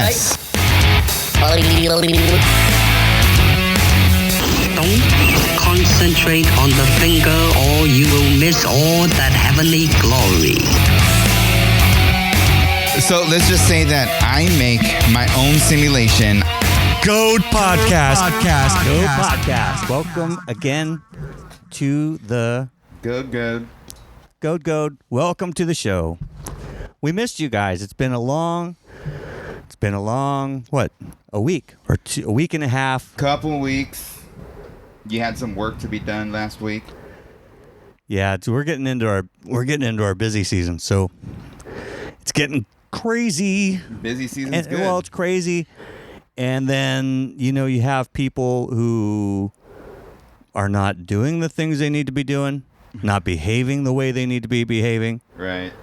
Yes. Don't concentrate on the finger or you will miss all that heavenly glory. So let's just say that I make my own simulation. GOAD Podcast. GOAD Podcast. Welcome again to the Good. GOAD. Welcome to the show. We missed you guys. It's been a long, what? A week or a week and a half. Couple weeks. You had some work to be done last week. Yeah, we're getting into our busy season, so it's getting crazy. Busy season's good. Well, it's crazy. And then, you have people who are not doing the things they need to be doing, not behaving the way they need to be behaving. Right.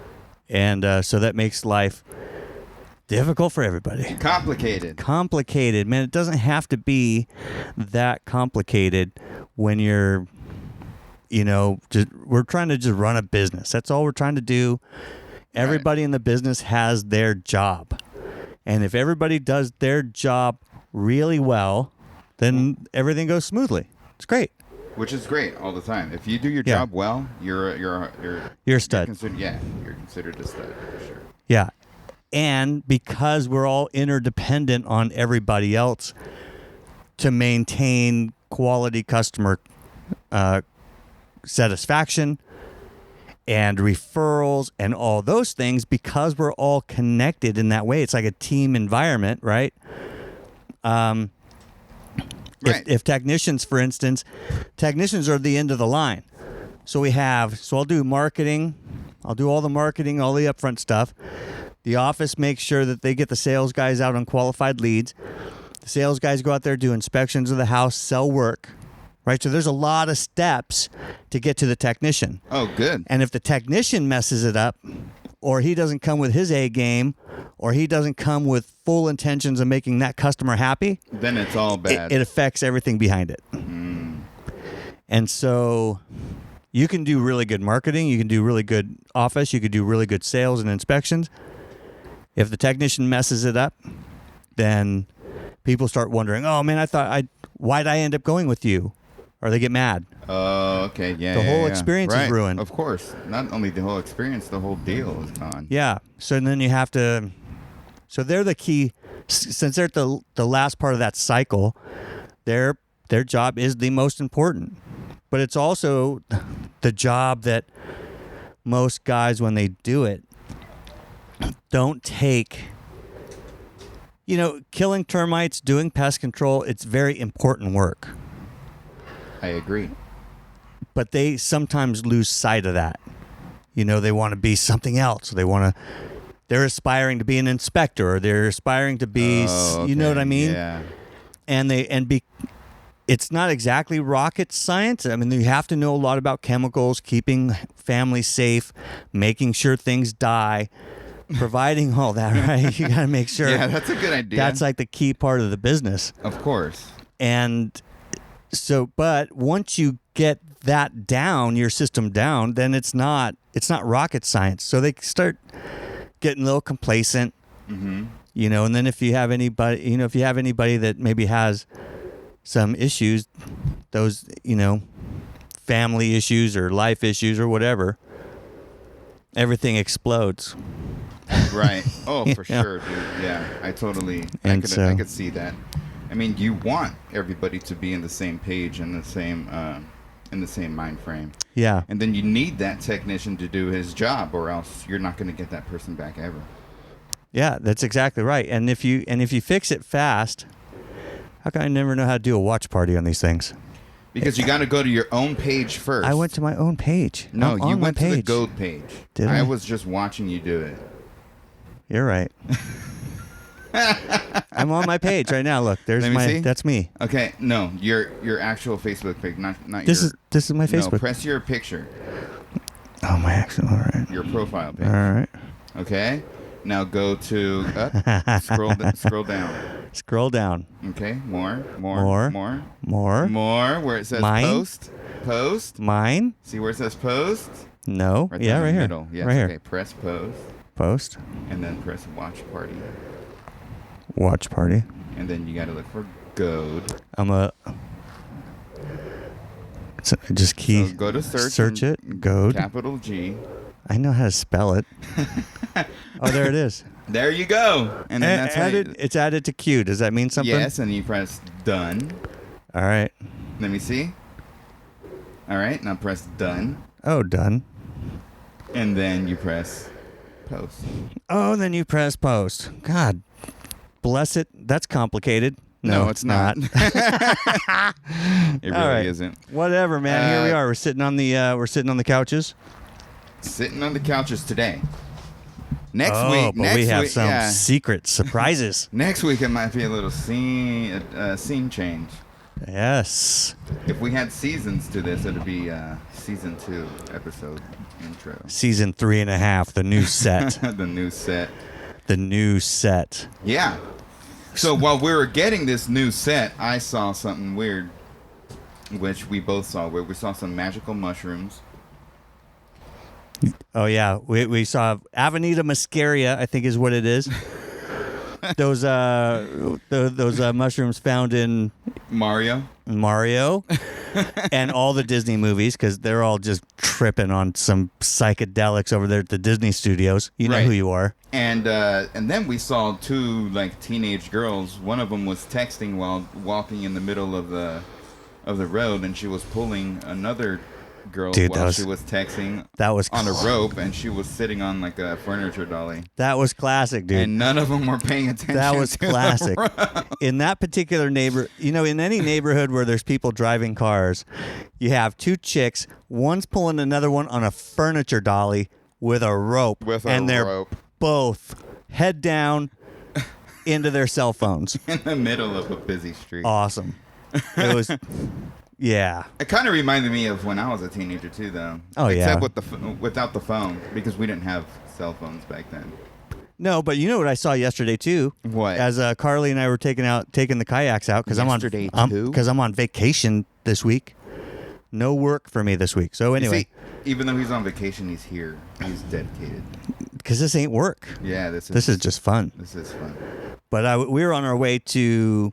And so that makes life difficult for everybody. Complicated. Man, it doesn't have to be that complicated when you're, we're trying to just run a business. That's all we're trying to do. Everybody in the business has their job. And if everybody does their job really well, then everything goes smoothly. It's great. Which is great all the time. If you do your job well, you're a stud. You're considered a stud for sure. Yeah. And because we're all interdependent on everybody else to maintain quality customer satisfaction and referrals and all those things, because we're all connected in that way. It's like a team environment, right? If technicians, for instance, are the end of the line. So I'll do marketing. I'll do all the marketing, all the upfront stuff. The office makes sure that they get the sales guys out on qualified leads. The sales guys go out there, do inspections of the house, sell work. Right, so there's a lot of steps to get to the technician. Oh, good. And if the technician messes it up, or he doesn't come with his A game, or he doesn't come with full intentions of making that customer happy, then it's all bad. It affects everything behind it. And so you can do really good marketing, you can do really good office, you can do really good sales and inspections. If the technician messes it up, then people start wondering, oh man, why'd I end up going with you? Or they get mad. Oh, okay. Yeah. The whole experience is ruined. Of course. Not only the whole experience, the whole deal is gone. Yeah. So then you have to. So they're the key. Since they're the last part of that cycle, their job is the most important. But it's also the job that most guys, when they do it, don't take. Killing termites, doing pest control, it's very important work. I agree. But they sometimes lose sight of that. They want to be something else. They're aspiring to be an inspector, or they're aspiring to be, you know what I mean? Yeah. It's not exactly rocket science. I mean, you have to know a lot about chemicals, keeping families safe, making sure things die, providing all that, right? You got to make sure. Yeah, that's a good idea. That's like the key part of the business. Of course. And but once you get that down, your system down, then it's not rocket science. So they start getting a little complacent, and then if you have anybody, that maybe has some issues, those, family issues or life issues or whatever, everything explodes. Right. Oh, for sure, dude. Yeah, I could see that. I mean, you want everybody to be in the same page and the same mind frame. Yeah. And then you need that technician to do his job, or else you're not going to get that person back ever. Yeah, that's exactly right. And if you fix it fast, how can I never know how to do a watch party on these things? Because you got to go to your own page first. I went to my own page. No, you went to the GOAD page. Did I? I was just watching you do it. You're right. I'm on my page right now. Look, there's that's me. Okay, no, your actual Facebook page, not this is my Facebook. No, press your picture. Oh, my actual, all right. Your profile page. All right. Okay. Now go to scroll down. Scroll down. Okay, more. Where it says Mine? Post. Mine? See where it says post? No. Right yeah, right here. Middle. Yes, right okay. here. Press post. Post. And then press watch party. Watch party. And then you got to look for GOAD. Just key. So go to search. Search it. GOAD. Capital G. I know how to spell it. Oh, there it is. There you go. And then that's added. It's added to queue. Does that mean something? Yes, and you press done. All right. Let me see. All right, now press done. Oh, done. And then you press post. Oh, then you press post. God bless it. That's complicated. No, it's not. It really isn't. Whatever, man. Here we are. We're sitting on the couches. Sitting on the couches today. Next week, we have some secret surprises. Next week it might be a little scene change. Yes. If we had seasons to this, it'd be season 2 episode intro. Season 3.5, the new set. The new set. The new set. Yeah. So while we were getting this new set, I saw something weird, which we both saw. Where we saw some magical mushrooms. Oh yeah, we saw Avenida muscaria, I think is what it is. those mushrooms found in Mario, and all the Disney movies, because they're all just tripping on some psychedelics over there at the Disney studios. You know who you are. And then we saw 2 like teenage girls. One of them was texting while walking in the middle of the road, and she was pulling another girl she was texting. That was on a rope, and she was sitting on like a furniture dolly. That was classic, dude. And none of them were paying attention. That was classic. In that particular in any neighborhood where there's people driving cars, you have 2 chicks. One's pulling another one on a furniture dolly with a rope, they're both head down into their cell phones in the middle of a busy street. Awesome. It was. Yeah. It kind of reminded me of when I was a teenager too, though. Oh, Except without the phone, because we didn't have cell phones back then. No, but you know what I saw yesterday too? What? As Carly and I were taking the kayaks out because I'm on vacation this week. No work for me this week. So anyway, even though he's on vacation, he's here. He's dedicated. Because this ain't work. Yeah, this is just fun. This is fun. But we were on our way to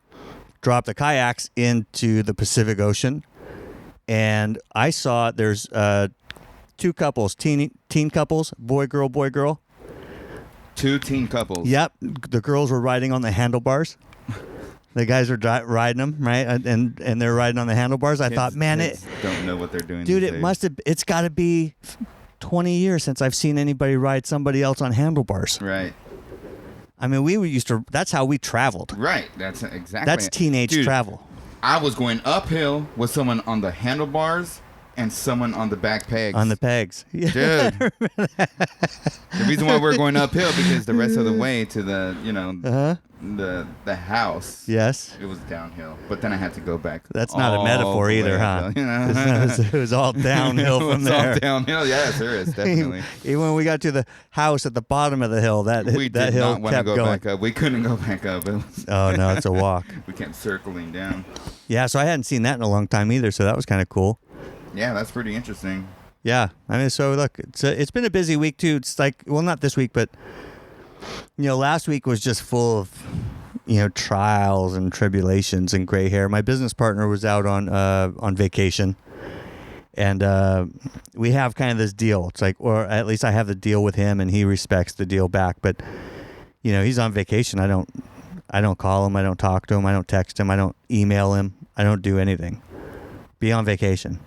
drop the kayaks into the Pacific Ocean, and I saw there's 2 couples, teen couples, boy girl. 2 teen couples. Yep, the girls were riding on the handlebars. The guys are riding them, right, and they're riding on the handlebars. I thought, man, don't know what they're doing. Dude, it's got to be 20 years since I've seen anybody ride somebody else on handlebars. Right. I mean, we used to. That's how we traveled. Right. That's exactly. That's teenage travel. I was going uphill with someone on the handlebars and someone on the back pegs. On the pegs. Dude. The reason why we're going uphill because the rest of the way to the the house. Yes. It was downhill, but then I had to go back. That's not a metaphor either, huh? It was all downhill from there. All downhill. Yes, there is definitely. Even when we got to the house at the bottom of the hill, that hill kept going. Back up. We couldn't go back up. Oh no, it's a walk. We kept circling down. Yeah, so I hadn't seen that in a long time either. So that was kind of cool. Yeah, that's pretty interesting. Yeah, I mean, so look, it's been a busy week too. It's like, well, not this week, but last week was just full of trials and tribulations and gray hair. My business partner was out on vacation, and we have kind of this deal. It's like, or at least I have the deal with him, and he respects the deal back. But he's on vacation. I don't call him. I don't talk to him. I don't text him. I don't email him. I don't do anything. Be on vacation.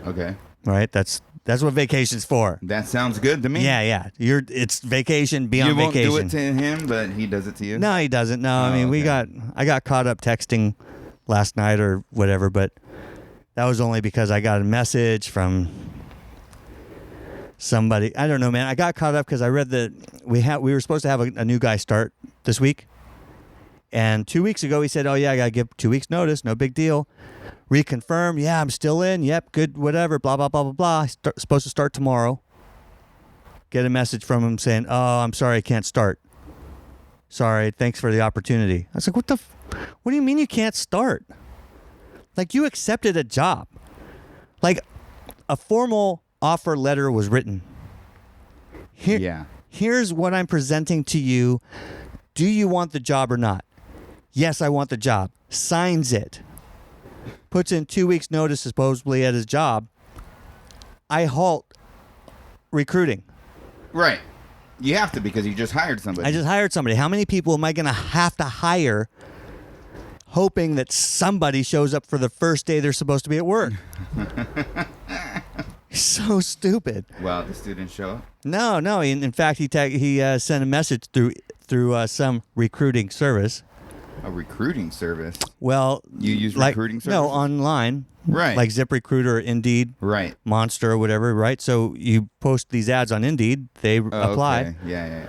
Okay. Right? That's what vacation's for. That sounds good to me. Yeah. It's vacation, be on vacation. You won't do it to him, but he does it to you? No, he doesn't. No, I mean, I got caught up texting last night or whatever, but that was only because I got a message from somebody. I don't know, man. I got caught up because I read that we were supposed to have a new guy start this week. And 2 weeks ago, he said, oh, yeah, I got to give 2 weeks notice. No big deal. Reconfirm. Yeah, I'm still in. Yep, good, whatever, blah, blah, blah, blah, blah. Supposed to start tomorrow. Get a message from him saying, oh, I'm sorry, I can't start. Sorry, thanks for the opportunity. I was like, what do you mean you can't start? Like, you accepted a job. Like, a formal offer letter was written. Here's what I'm presenting to you. Do you want the job or not? Yes, I want the job. Signs it. Puts in 2 weeks notice supposedly at his job. I halt recruiting. Right. You have to because you just hired somebody. I just hired somebody. How many people am I going to have to hire hoping that somebody shows up for the first day they're supposed to be at work? So stupid. Well, the students show up? No. In fact, he sent a message through some recruiting service. A recruiting service? Well, you use like, recruiting services? No, online. Right. Like ZipRecruiter or Indeed. Right. Monster or whatever, right? So you post these ads on Indeed, they apply. Okay. Yeah.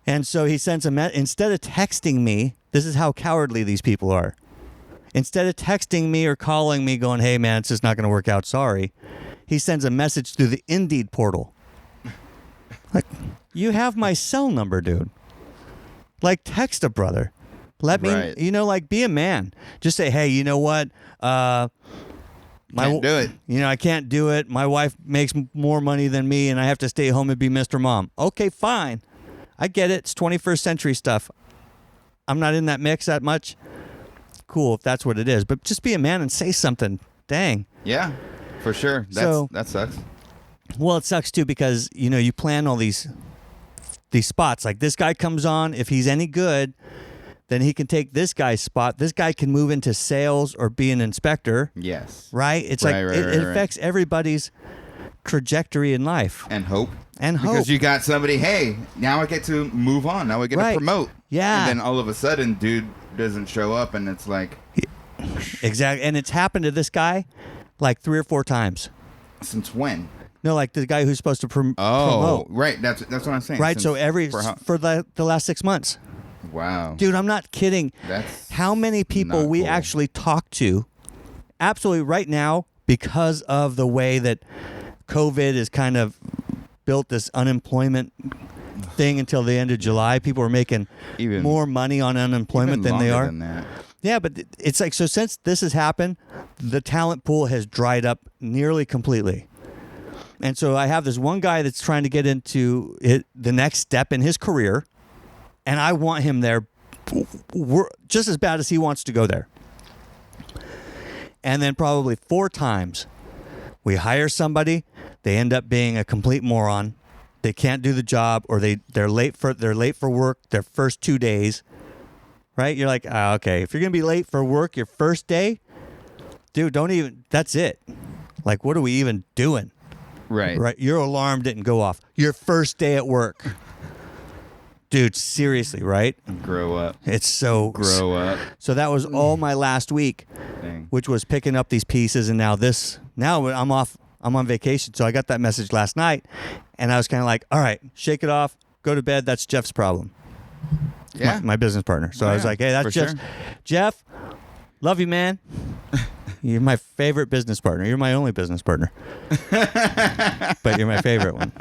And so he sends instead of texting me, this is how cowardly these people are. Instead of texting me or calling me going, hey man, it's just not going to work out, sorry. He sends a message through the Indeed portal. Like, you have my cell number, dude. Like, text a brother. Let me, right. Like, be a man. Just say, hey, you know what? Can't do it. I can't do it. My wife makes more money than me, and I have to stay home and be Mr. Mom. Okay, fine. I get it. It's 21st century stuff. I'm not in that mix that much. Cool, if that's what it is. But just be a man and say something. Dang. Yeah, for sure. That sucks. Well, it sucks, too, because, you plan all these spots. Like, this guy comes on. If he's any good, then he can take this guy's spot. This guy can move into sales or be an inspector. Yes. Right? It's right, it affects everybody's trajectory in life. And hope. And hope. Because you got somebody, hey, now I get to move on. Now I get to promote. Yeah. And then all of a sudden, dude doesn't show up, and it's like... Exactly. And it's happened to this guy like 3 or 4 times. Since when? No, like the guy who's supposed to promote. Oh, right. That's what I'm saying. Right. So for the last 6 months. Wow. Dude, I'm not kidding. That's how many people we actually talk to absolutely right now because of the way that COVID has kind of built this unemployment thing until the end of July. People are making more money on unemployment than they are. Than that. Yeah, but it's like, so since this has happened, the talent pool has dried up nearly completely. And so I have this one guy that's trying to get into the next step in his career, and I want him there just as bad as he wants to go there. And then probably 4 times we hire somebody, they end up being a complete moron. They can't do the job, or they're late for work their first 2 days. Right? You're like, okay, if you're going to be late for work your first day, dude, that's it. Like, what are we even doing? Right. Your alarm didn't go off. Your first day at work. Dude, seriously, right? Grow up. It's so... Grow up. So that was all my last week, which was picking up these pieces, and now I'm off. I'm on vacation, so I got that message last night, and I was kind of like, all right, shake it off, go to bed, that's Jeff's problem. Yeah. My business partner. So I was like, hey, that's Jeff. Sure. Jeff, love you, man. You're my favorite business partner. You're my only business partner. But you're my favorite one.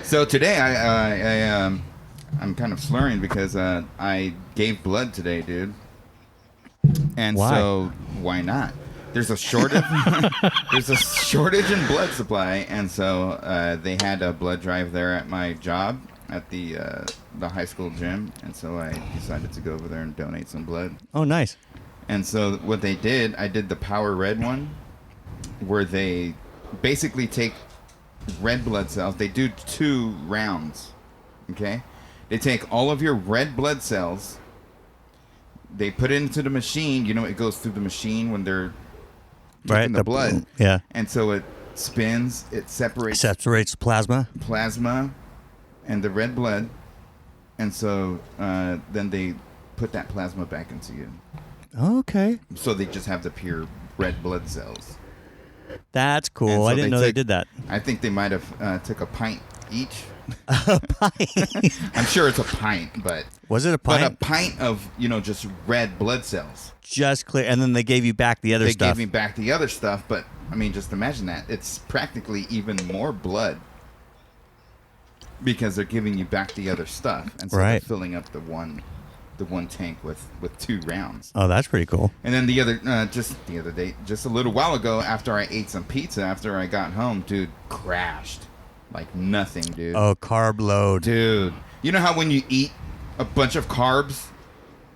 So today I'm kind of slurring because I gave blood today, dude. And why? So why not? There's a shortage. There's a shortage in blood supply, and so they had a blood drive there at my job at the high school gym, and so I decided to go over there and donate some blood. Oh, nice. And so what they did, I did the Power Red one, where they basically take red blood cells. They do 2 rounds, okay? They take all of your red blood cells, they put it into the machine. It goes through the machine when they're taking the blood. Yeah. And so it spins, it separates plasma and the red blood, and so then they put that plasma back into you. Okay. So they just have the pure red blood cells. That's cool. So I didn't know they did that. I think they might have took a pint each. A pint? I'm sure it's a pint, but... Was it a pint? But a pint of, just red blood cells. Just clear. And then they gave you back the other stuff. They gave me back the other stuff, but, just imagine that. It's practically even more blood because they're giving you back the other stuff. And so they're filling up the one tank with 2 rounds. Oh, that's pretty cool. And then just the other day, just a little while ago, after I ate some pizza, after I got home, dude, crashed like nothing, dude. Oh, carb load. Dude, You know how when you eat a bunch of carbs,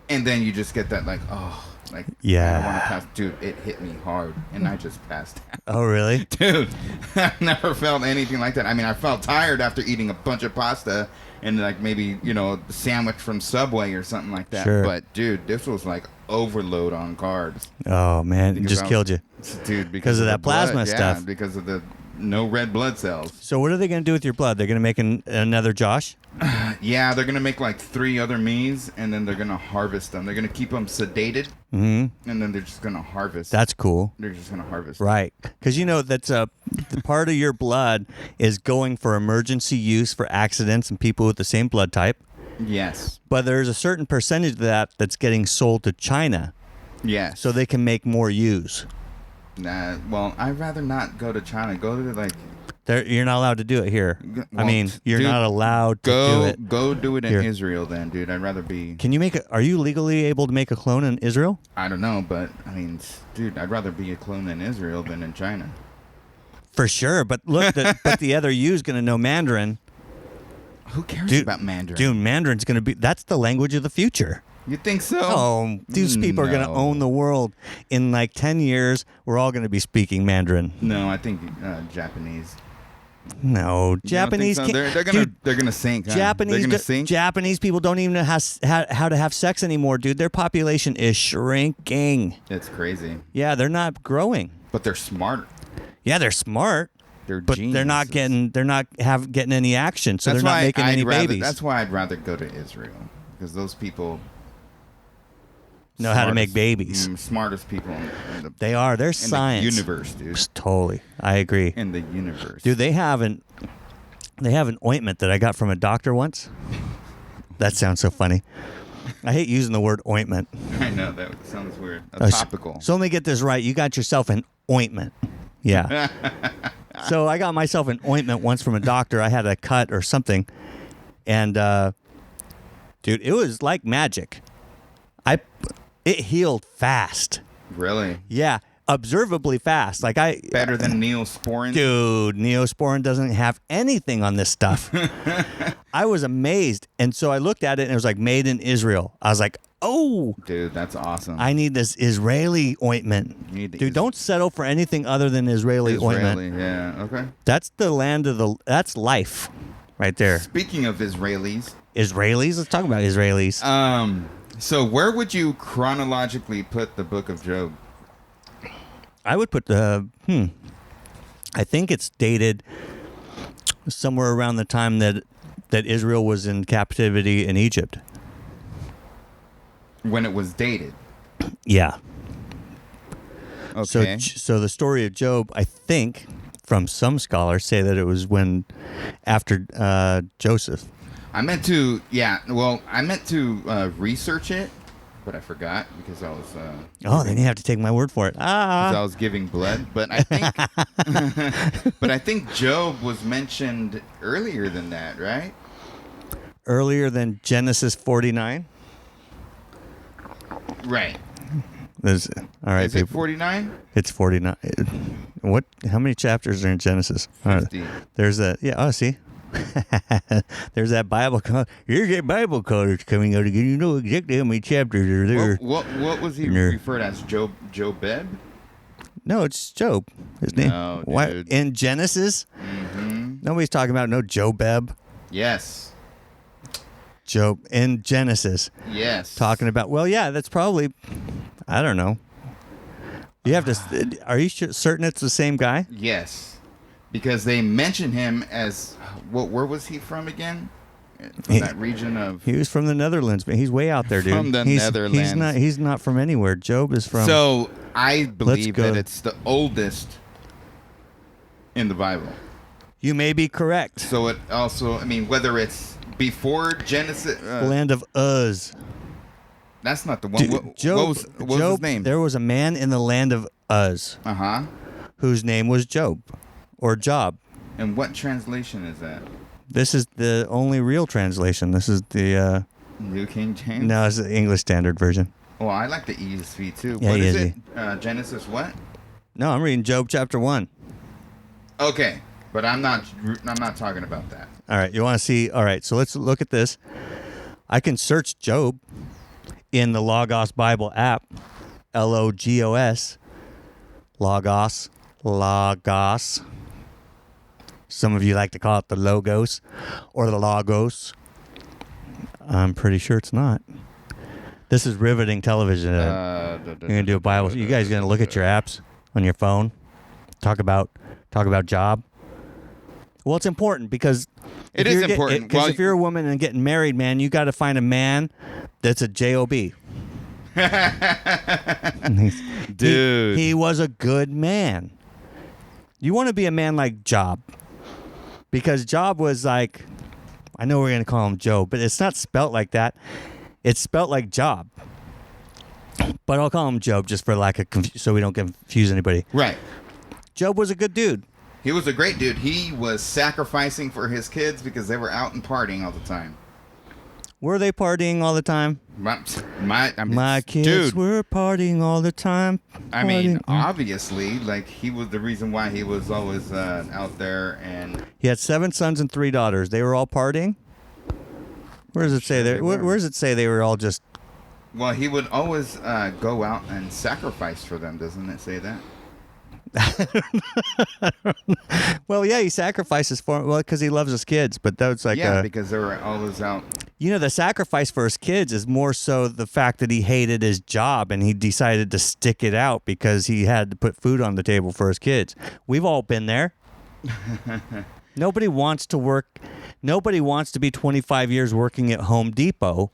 and then you just get that like, oh, like Yeah. I want to pass. Dude, it hit me hard, and I just passed out. Oh, really? Dude, I've never felt anything like that. I mean, I felt tired after eating a bunch of pasta and like maybe, a sandwich from Subway or something like that. Sure. But dude, this was like overload on carbs. Oh, man. It just killed you. Dude, Because of that plasma blood, stuff. Yeah, because of the no red blood cells. So what are they going to do with your blood? They're going to make another Josh? Yeah, they're going to make like 3 other me's, and then they're going to harvest them. They're going to keep them sedated, and then they're just going to harvest. That's cool. They're just going to harvest. Right. Because, that's the part of your blood is going for emergency use for accidents and people with the same blood type. Yes. But there's a certain percentage of that that's getting sold to China Yes. so they can make more use. Nah, well, I'd rather not go to China. Go to like... You're not allowed to do it here. Well, you're dude, not allowed to do it. Go do it in Here. Israel then, dude. I'd rather be... Can you are you legally able to make a clone in Israel? I don't know, but, I mean, dude, I'd rather be a clone in Israel than in China. For sure. But look, but the other you is going to know Mandarin. Who cares about Mandarin? Dude, Mandarin's going to be... That's the language of the future. You think so? Oh, these people are going to No. own the world. In like 10 years, we're all going to be speaking Mandarin. No, I think Japanese. No, Japanese so? can't. They're gonna sink. Huh? Japanese, they're gonna sink. Japanese people don't even know how to have sex anymore, dude. Their population is shrinking. It's crazy. Yeah, they're not growing. But they're smart. Yeah, they're smart. But they're not getting any action, so that's they're not making any rather, babies. That's why I'd rather go to Israel, because those people know how to make babies. Smartest people in the, They are. They're in science. the universe, dude. Totally, I agree. In the universe, Dude, they have an ointment that I got from a doctor once. That sounds so funny. I hate using the word ointment. I know that sounds weird. Topical. So let me get this right. You got yourself an ointment. Yeah. So I got myself an ointment once from a doctor. I had a cut or something. And, dude, it was like magic. It healed fast. Really? Yeah. Observably fast. Better than Neosporin? Dude, Neosporin doesn't have anything on this stuff. I was amazed. And so I looked at it and it was like made in Israel. I was like, oh. Dude, that's awesome. I need this Israeli ointment. Dude, don't settle for anything other than Israeli ointment. Yeah, okay. That's the land of that's life right there. Speaking of Israelis. Let's talk about Israelis. So where would you chronologically put the book of Job? I would put I think it's dated somewhere around the time that Israel was in captivity in Egypt. When it was dated? Yeah. Okay. So the story of Job, I think, from some scholars, say that it was after Joseph. I meant to research it, but I forgot because I was... then you have to take my word for it. Because I was giving blood. But I think Job was mentioned earlier than that, right? Earlier than Genesis 49? Right. All right, Is it 49? It's 49. What? How many chapters are in Genesis? 50. There's that. Yeah. Oh, see. There's that Bible. Here's that Bible college coming out again. You know exactly how many chapters are there. What was he referred as? Jobeb? No, it's Job. His name. No, dude. What? In Genesis? Mm-hmm. Nobody's talking about no Jobeb. Yes. Job in Genesis. Yes. Talking about. Well, yeah, that's probably. I don't know. You have to. Are you certain it's the same guy? Yes. Because they mention him as, where was he from again? From that region of... He was from the Netherlands, but he's way out there, dude. From the Netherlands. He's not from anywhere. Job is from... So, I believe that it's the oldest in the Bible. You may be correct. So it also, whether it's before Genesis... land of Uz. That's not the one. Job, what was his name? There was a man in the land of Uz. Uh-huh. Whose name was Job. Or Job. And what translation is that? This is the only real translation. This is the... New King James? No, it's the English Standard Version. Well, I like the ESV too. Yeah, what is ESV. it? Genesis what? No, I'm reading Job chapter 1. Okay. But I'm not talking about that. All right, you want to see? All right, so let's look at this. I can search Job in the Logos Bible app, Logos, Logos. Some of you like to call it the Logos or the Logos. I'm pretty sure it's not. This is riveting television. You're gonna do a Bible. You guys gonna look at your apps on your phone? Talk about job. Well, it's important because it is important. Because if you're a woman and getting married, man, you got to find a man that's a job. Dude, he was a good man. You want to be a man like Job, because Job was like, I know we're gonna call him Job, but it's not spelt like that. It's spelt like Job. But I'll call him Job just for lack of so we don't confuse anybody. Right. Job was a good dude. He was a great dude. He was sacrificing for his kids because they were out and partying all the time. Were they partying all the time? My kids were partying all the time. I mean, obviously, like, he was the reason why he was always out there. And he had 7 sons and 3 daughters. They were all partying? Where does it say there? Where does it say they were all just... Well, he would always go out and sacrifice for them. Doesn't it say that? Well, yeah, he sacrifices for them. Well, because he loves his kids, but that's like because they were always out. You know, the sacrifice for his kids is more so the fact that he hated his job and he decided to stick it out because he had to put food on the table for his kids. We've all been there. Nobody wants to work. Nobody wants to be 25 years working at Home Depot.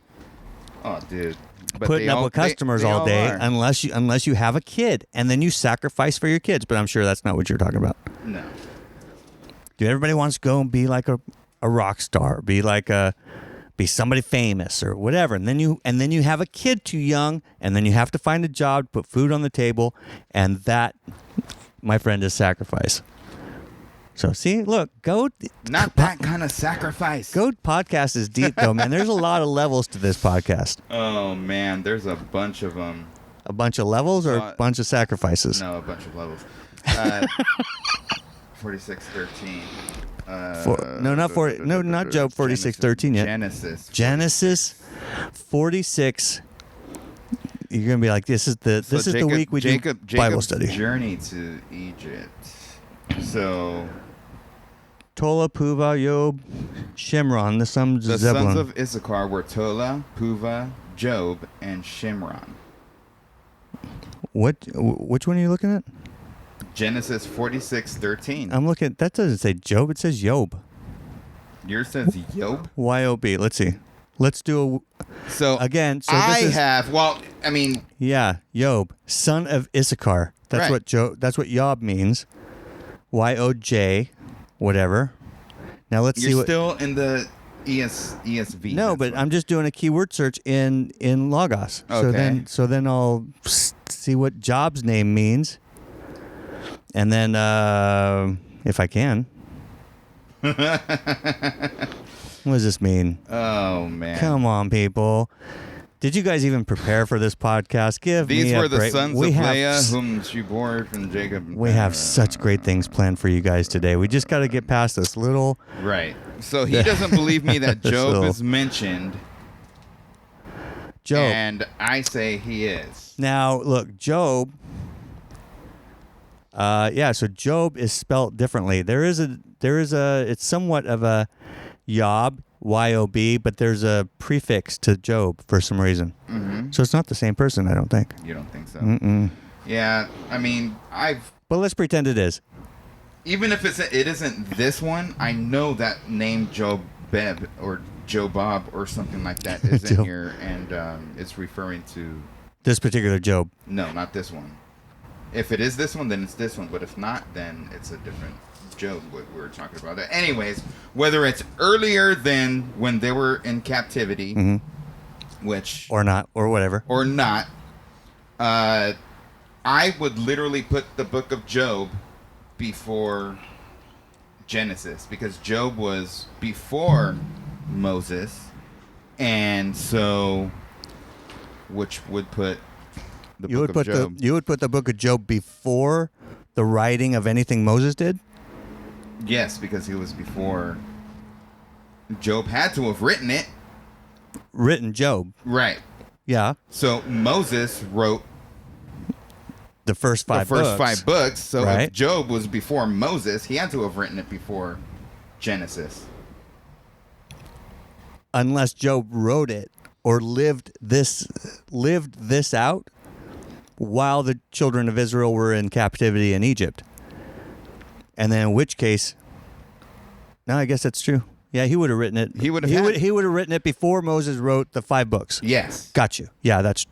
Oh, dude. But putting up with customers all day are. unless you have a kid, and then you sacrifice for your kids. But I'm sure that's not what you're talking about. No. Dude, everybody wants to go and be like a rock star, be somebody famous or whatever, and then you have a kid too young, and then you have to find a job to put food on the table, and that, my friend, is sacrifice. So see, look, GOAD. Not that kind of sacrifice. GOAD podcast is deep, though, man. There's a lot of levels to this podcast. Oh, man. There's a bunch of them. A bunch of levels or a bunch of sacrifices? No, a bunch of levels. 46:13. Not Job 46:13 yet. Genesis 46. You're going to be like, this is the week we do Bible study. Journey to Egypt. So... Tola, Puva, Job, Shimron, the sons of Zebulun. The sons of Issachar were Tola, Puva, Job, and Shimron. Which one are you looking at? Genesis 46:13. I'm looking. That doesn't say Job. It says Job. Yours says Job. Y-O-B. Let's see. Let's do a. So again. So yeah, Job, son of Issachar. That's right. what Job. That's what Job means. Y-O-J. Whatever. Now let's see You're what. still in the ESV. No, but I'm just doing a keyword search in Logos. Okay. So then I'll see what Job's name means, and then if I can. What does this mean? Oh man! Come on, people. Did you guys even prepare for this podcast? These were the break. sons of Leah, whom she bore from Jacob. We have such great things planned for you guys today. We just got to get past this little. Right. So he doesn't believe me that Job is mentioned. Job. And I say he is. Now, look, Job. So Job is spelt differently. It's somewhat of a Yob. Y-O-B, but there's a prefix to Job for some reason. Mm-hmm. So it's not the same person, I don't think. You don't think so? Mm-mm. Yeah, I mean, But let's pretend it is. Even if it isn't this one, I know that name Jobeb or Jobob or something like that is in here, and it's referring to... This particular Job. No, not this one. If it is this one, then it's this one, but if not, then it's a different... Job, what we were talking about. Anyways, whether it's earlier than when they were in captivity, mm-hmm. which or not, or whatever, or not, I would literally put the book of Job before Genesis because Job was before Moses, and so which would put the book of Job. You would put the book of Job before the writing of anything Moses did. Yes, because he was before. Job had to have written it. Written Job. Right. Yeah. So Moses wrote the first five books. So right. if Job was before Moses, he had to have written it before Genesis. Unless Job wrote it or lived this out while the children of Israel were in captivity in Egypt. And then in which case, no, I guess that's true. Yeah, he would have written it. He would have written it before Moses wrote the 5 books. Yes. Got you. Yeah, that's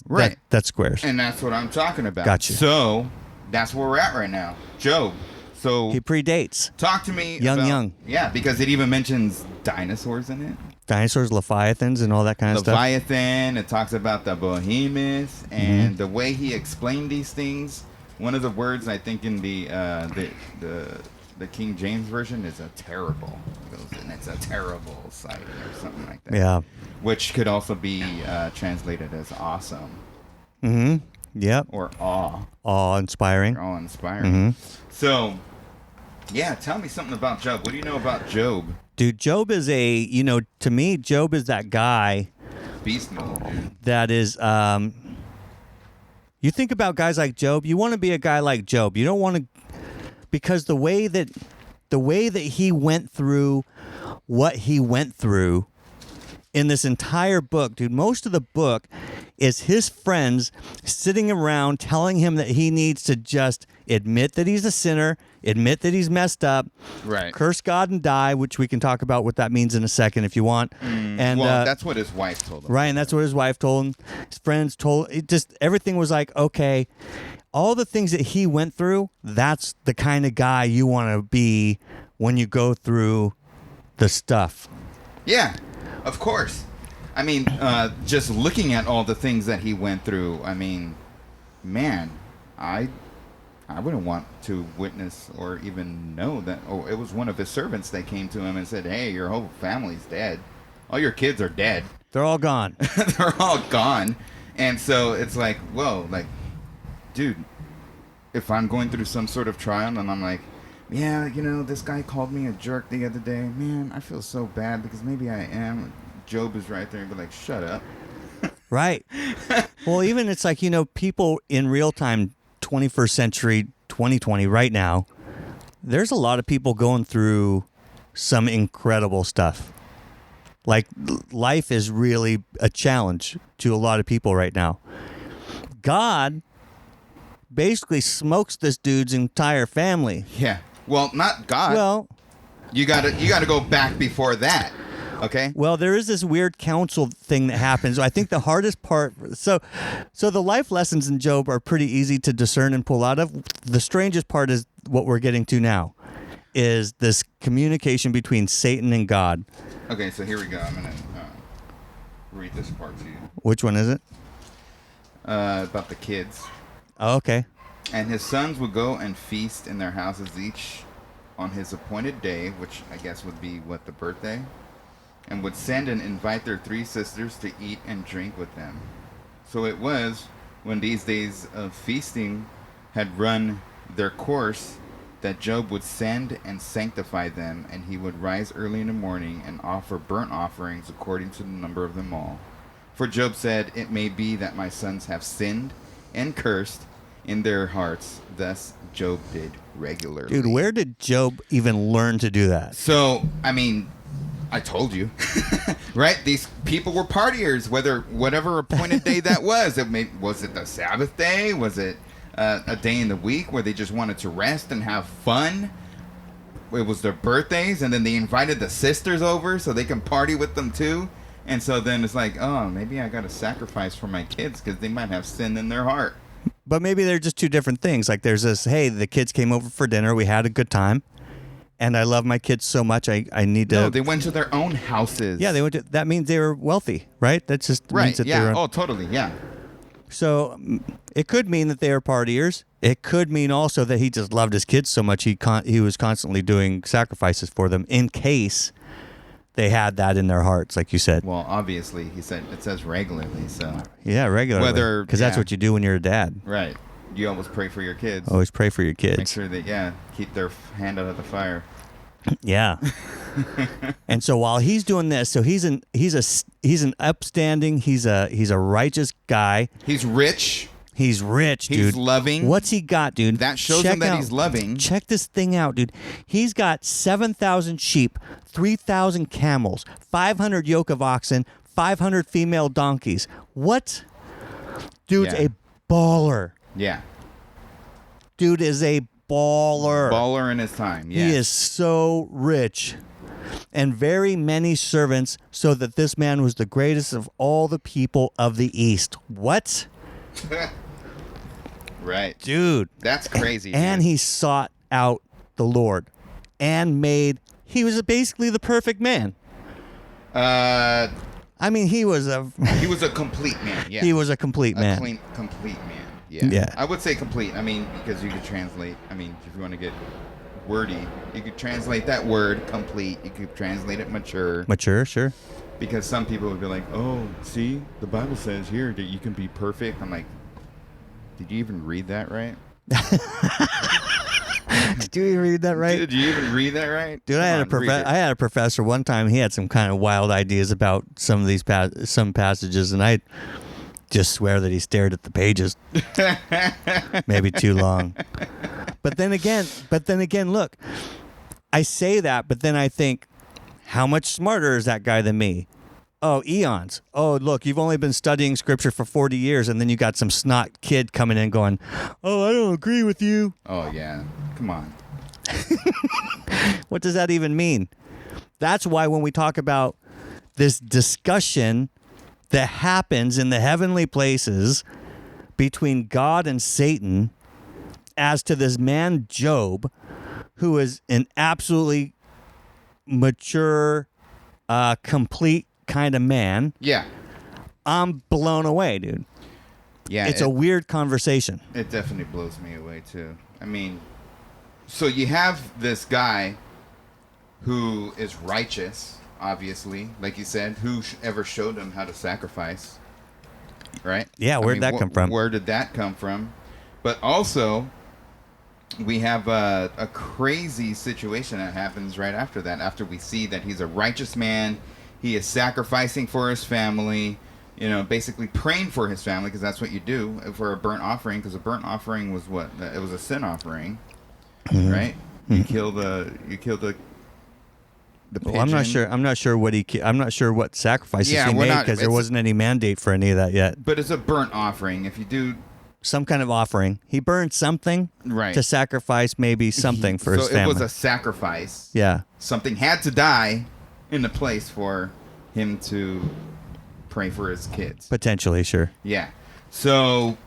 right. That's squares. And that's what I'm talking about. Got you. So that's where we're at right now. Job. So he predates. Talk to me young. Yeah, because it even mentions dinosaurs in it. Dinosaurs, Leviathans, and all that kind of stuff. Leviathan. It talks about the behemoth and the way he explained these things. One of the words I think in the King James version is a terrible. And it's a terrible sight or something like that. Yeah. Which could also be translated as awesome. Mm-hmm. Yep. Or awe. Awe-inspiring. Awe-inspiring. Mm-hmm. So, yeah, tell me something about Job. What do you know about Job? Dude, Job is to me, Job is that guy. Beast mode, dude. That is, you think about guys like Job, you want to be a guy like Job. You don't want to, because the way that he went through what he went through in this entire book, dude, most of the book is his friends sitting around telling him that he needs to just admit that he's a sinner, admit that he's messed up, right? Curse God and die, which we can talk about what that means in a second if you want. And that's what his wife told him. Right, and that's what his wife told him. His friends told it. Just everything was like, okay, all the things that he went through, that's the kind of guy you want to be when you go through the stuff. Yeah, of course. I mean, just looking at all the things that he went through, I mean, man, I wouldn't want to witness or even know that. Oh, it was one of his servants that came to him and said, "Hey, your whole family's dead. All your kids are dead. They're all gone. They're all gone." And so it's like, whoa, like, dude, if I'm going through some sort of trial and I'm like, yeah, this guy called me a jerk the other day, man, I feel so bad because maybe I am. Job is right there and be like, shut up. Right. Well, even it's like, people in real time, 21st century, 2020, right now, there's a lot of people going through some incredible stuff. Like, life is really a challenge to a lot of people right now. God basically smokes this dude's entire family. Yeah. Well, not God. Well, you gotta go back before that. Okay. Well, there is this weird council thing that happens. I think the hardest part, so the life lessons in Job are pretty easy to discern and pull out of. The strangest part is what we're getting to now, is this communication between Satan and God. Okay, so here we go. I'm gonna read this part to you. Which one is it? About the kids. Oh, okay. And his sons would go and feast in their houses each on his appointed day, which I guess would be the birthday. And would send and invite their 3 sisters to eat and drink with them. So it was when these days of feasting had run their course that Job would send and sanctify them, and he would rise early in the morning and offer burnt offerings according to the number of them all. For Job said, "It may be that my sons have sinned and cursed in their hearts." Thus Job did regularly. Dude, where did Job even learn to do that? So, I mean, I told you, right? These people were partiers, whatever appointed day that was. Was it the Sabbath day? Was it a day in the week where they just wanted to rest and have fun? It was their birthdays, and then they invited the sisters over so they can party with them too. And so then it's like, oh, maybe I got to sacrifice for my kids because they might have sin in their heart. But maybe they're just two different things. Like there's this, hey, the kids came over for dinner. We had a good time. And I love my kids so much, I need to... No, they went to their own houses. Yeah, that means they were wealthy, right? That just means that yeah. they were... Oh, totally, yeah. So it could mean that they are partiers. It could mean also that he just loved his kids so much he was constantly doing sacrifices for them in case they had that in their hearts, like you said. Well, obviously, it says regularly, so... Yeah, regularly. Because that's what you do when you're a dad. Right. you always pray for your kids. Always pray for your kids. Make sure that keep their hand out of the fire. Yeah. And so while he's doing this, so he's an upstanding, he's a righteous guy. He's rich. He's rich, dude. He's loving. What's he got, dude? That shows him that he's loving. Check this thing out, dude. He's got 7,000 sheep, 3,000 camels, 500 yoke of oxen, 500 female donkeys. What? Dude's a baller. Yeah. Dude is a baller. Baller in his time, yeah. He is so rich. And very many servants, so that this man was the greatest of all the people of the East. What? Right. Dude. That's crazy. And dude. he sought out the Lord and he was basically the perfect man. I mean, he was a complete man, yeah. He was a complete man. Complete man, yeah. I would say complete, I mean, because you could translate, if you want to get wordy, you could translate that word, complete. You could translate it mature. Mature, sure. Because some people would be like, oh, see, the Bible says here that you can be perfect. I'm like, did you even read that right? Did you even read that right? Did you even read that right? Dude, I had a professor one time. He had some kind of wild ideas about some of these some passages, and I just swear that he stared at the pages. Maybe too long. But then again, look, I say that, but then I think, how much smarter is that guy than me? Oh, eons. Oh, look, you've only been studying scripture for 40 years, and then you got some snot kid coming in going, oh, I don't agree with you. Oh, yeah. Come on. What does that even mean? That's why when we talk about this discussion that happens in the heavenly places between God and Satan as to this man Job, who is an absolutely mature, complete kind of man. Yeah. I'm blown away, dude. Yeah. It's a weird conversation. It definitely blows me away, too. I mean, so you have this guy who is righteous, obviously, like you said, who ever showed him how to sacrifice, right? Yeah, where'd that come from? Where did that come from? But also, we have a crazy situation that happens right after that. After we see that he's a righteous man, he is sacrificing for his family, basically praying for his family, because that's what you do for a burnt offering, because a burnt offering was what? It was a sin offering, right? You kill the pigeon. Well, I'm not sure what sacrifices he made, because there wasn't any mandate for any of that yet. But it's a burnt offering. If you do some kind of offering, he burned something to sacrifice, maybe something for his family. So it was a sacrifice. Yeah. Something had to die in the place for him to pray for his kids. Potentially, sure. Yeah. So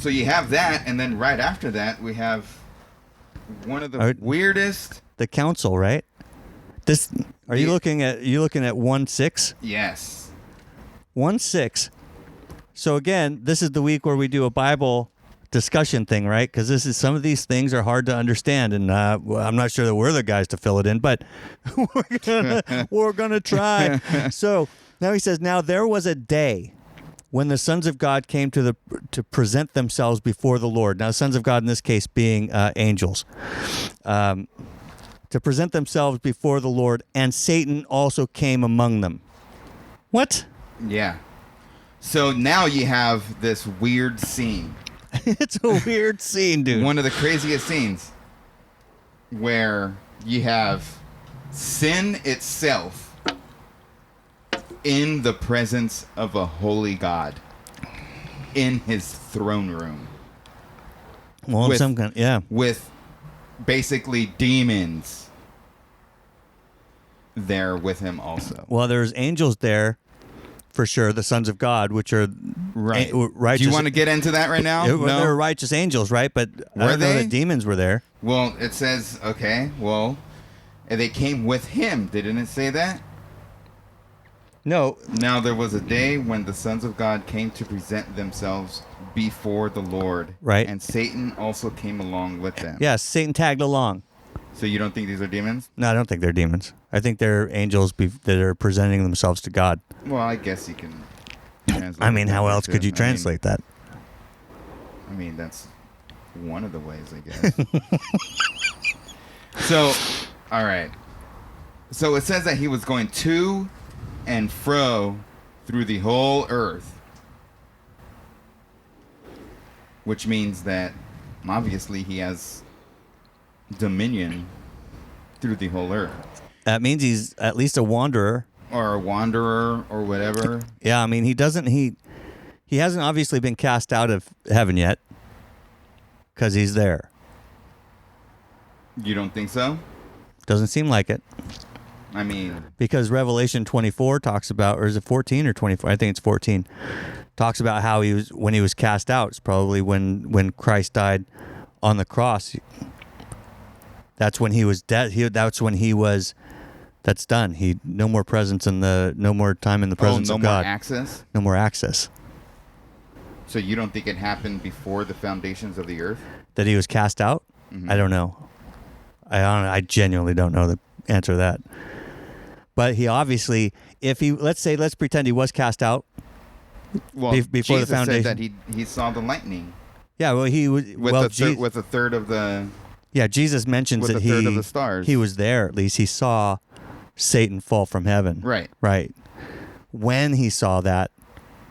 you have that, and then right after that, we have one of the weirdest. The council, right? This. You looking at 1:6? Yes. 1:6. So again, this is the week where we do a Bible discussion thing, right? Because some of these things are hard to understand, and I'm not sure that we're the guys to fill it in, but we're gonna try. So now he says, now there was a day when the sons of God came to present themselves before the Lord. Now, the sons of God in this case being angels, to present themselves before the Lord, and Satan also came among them. What? Yeah. So now you have this weird scene. It's a weird scene, dude. One of the craziest scenes where you have sin itself in the presence of a holy God in his throne room. Well, with basically demons there with him also. Well, there's angels there. For sure, the sons of God, which are righteous. Do you want to get into that right now? No? They were righteous angels, right? But I don't know that demons were there. Well, it says, they came with him. Didn't it say that? No. Now there was a day when the sons of God came to present themselves before the Lord. Right. And Satan also came along with them. Yes, Satan tagged along. So you don't think these are demons? No, I don't think they're demons. I think they're angels that are presenting themselves to God. Well, I guess you can translate. I mean, how else could you translate that? I mean, that's one of the ways, I guess. So, all right. So it says that he was going to and fro through the whole earth, which means that obviously he has dominion through the whole earth. That means he's at least a wanderer. Or a wanderer or whatever. Yeah, I mean, he hasn't obviously been cast out of heaven yet because he's there. You don't think so? Doesn't seem like it. I mean... Because Revelation 24 talks about, or is it 14 or 24? I think it's 14. Talks about how when he was cast out. It's probably when Christ died on the cross. That's when he was dead. That's when he was... That's done. No more no more time in the presence of God. No more access? No more access. So you don't think it happened before the foundations of the earth? That he was cast out? Mm-hmm. I don't know. I genuinely don't know the answer to that. But he obviously, let's pretend he was cast out. Well, before Jesus the foundation. said that he saw the lightning. Yeah, well, he was with a third of the. Yeah, Jesus mentions that third of the stars. He was there. At least he saw Satan fall from heaven. Right. Right. When he saw that,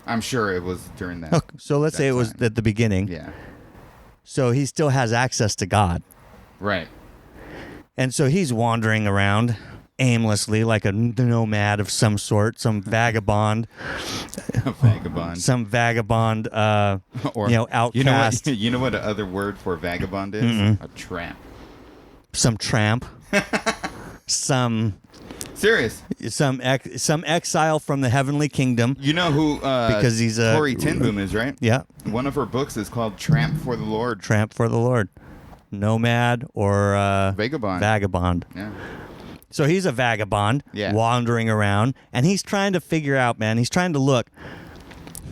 I'm sure it was during that. Okay, so let's say it was at the beginning. Yeah. So he still has access to God. Right. And so he's wandering around aimlessly like a nomad of some sort, some vagabond. Some vagabond, or, outcast. You know what the other word for vagabond is? Mm-mm. A tramp. Some tramp. Serious. Some exile from the heavenly kingdom. You know who because he's Corrie ten Boom is, right? Yeah. One of her books is called Tramp for the Lord. Tramp for the Lord. Nomad or vagabond. Yeah. So he's a vagabond, wandering around, and he's trying to figure out, man. He's trying to look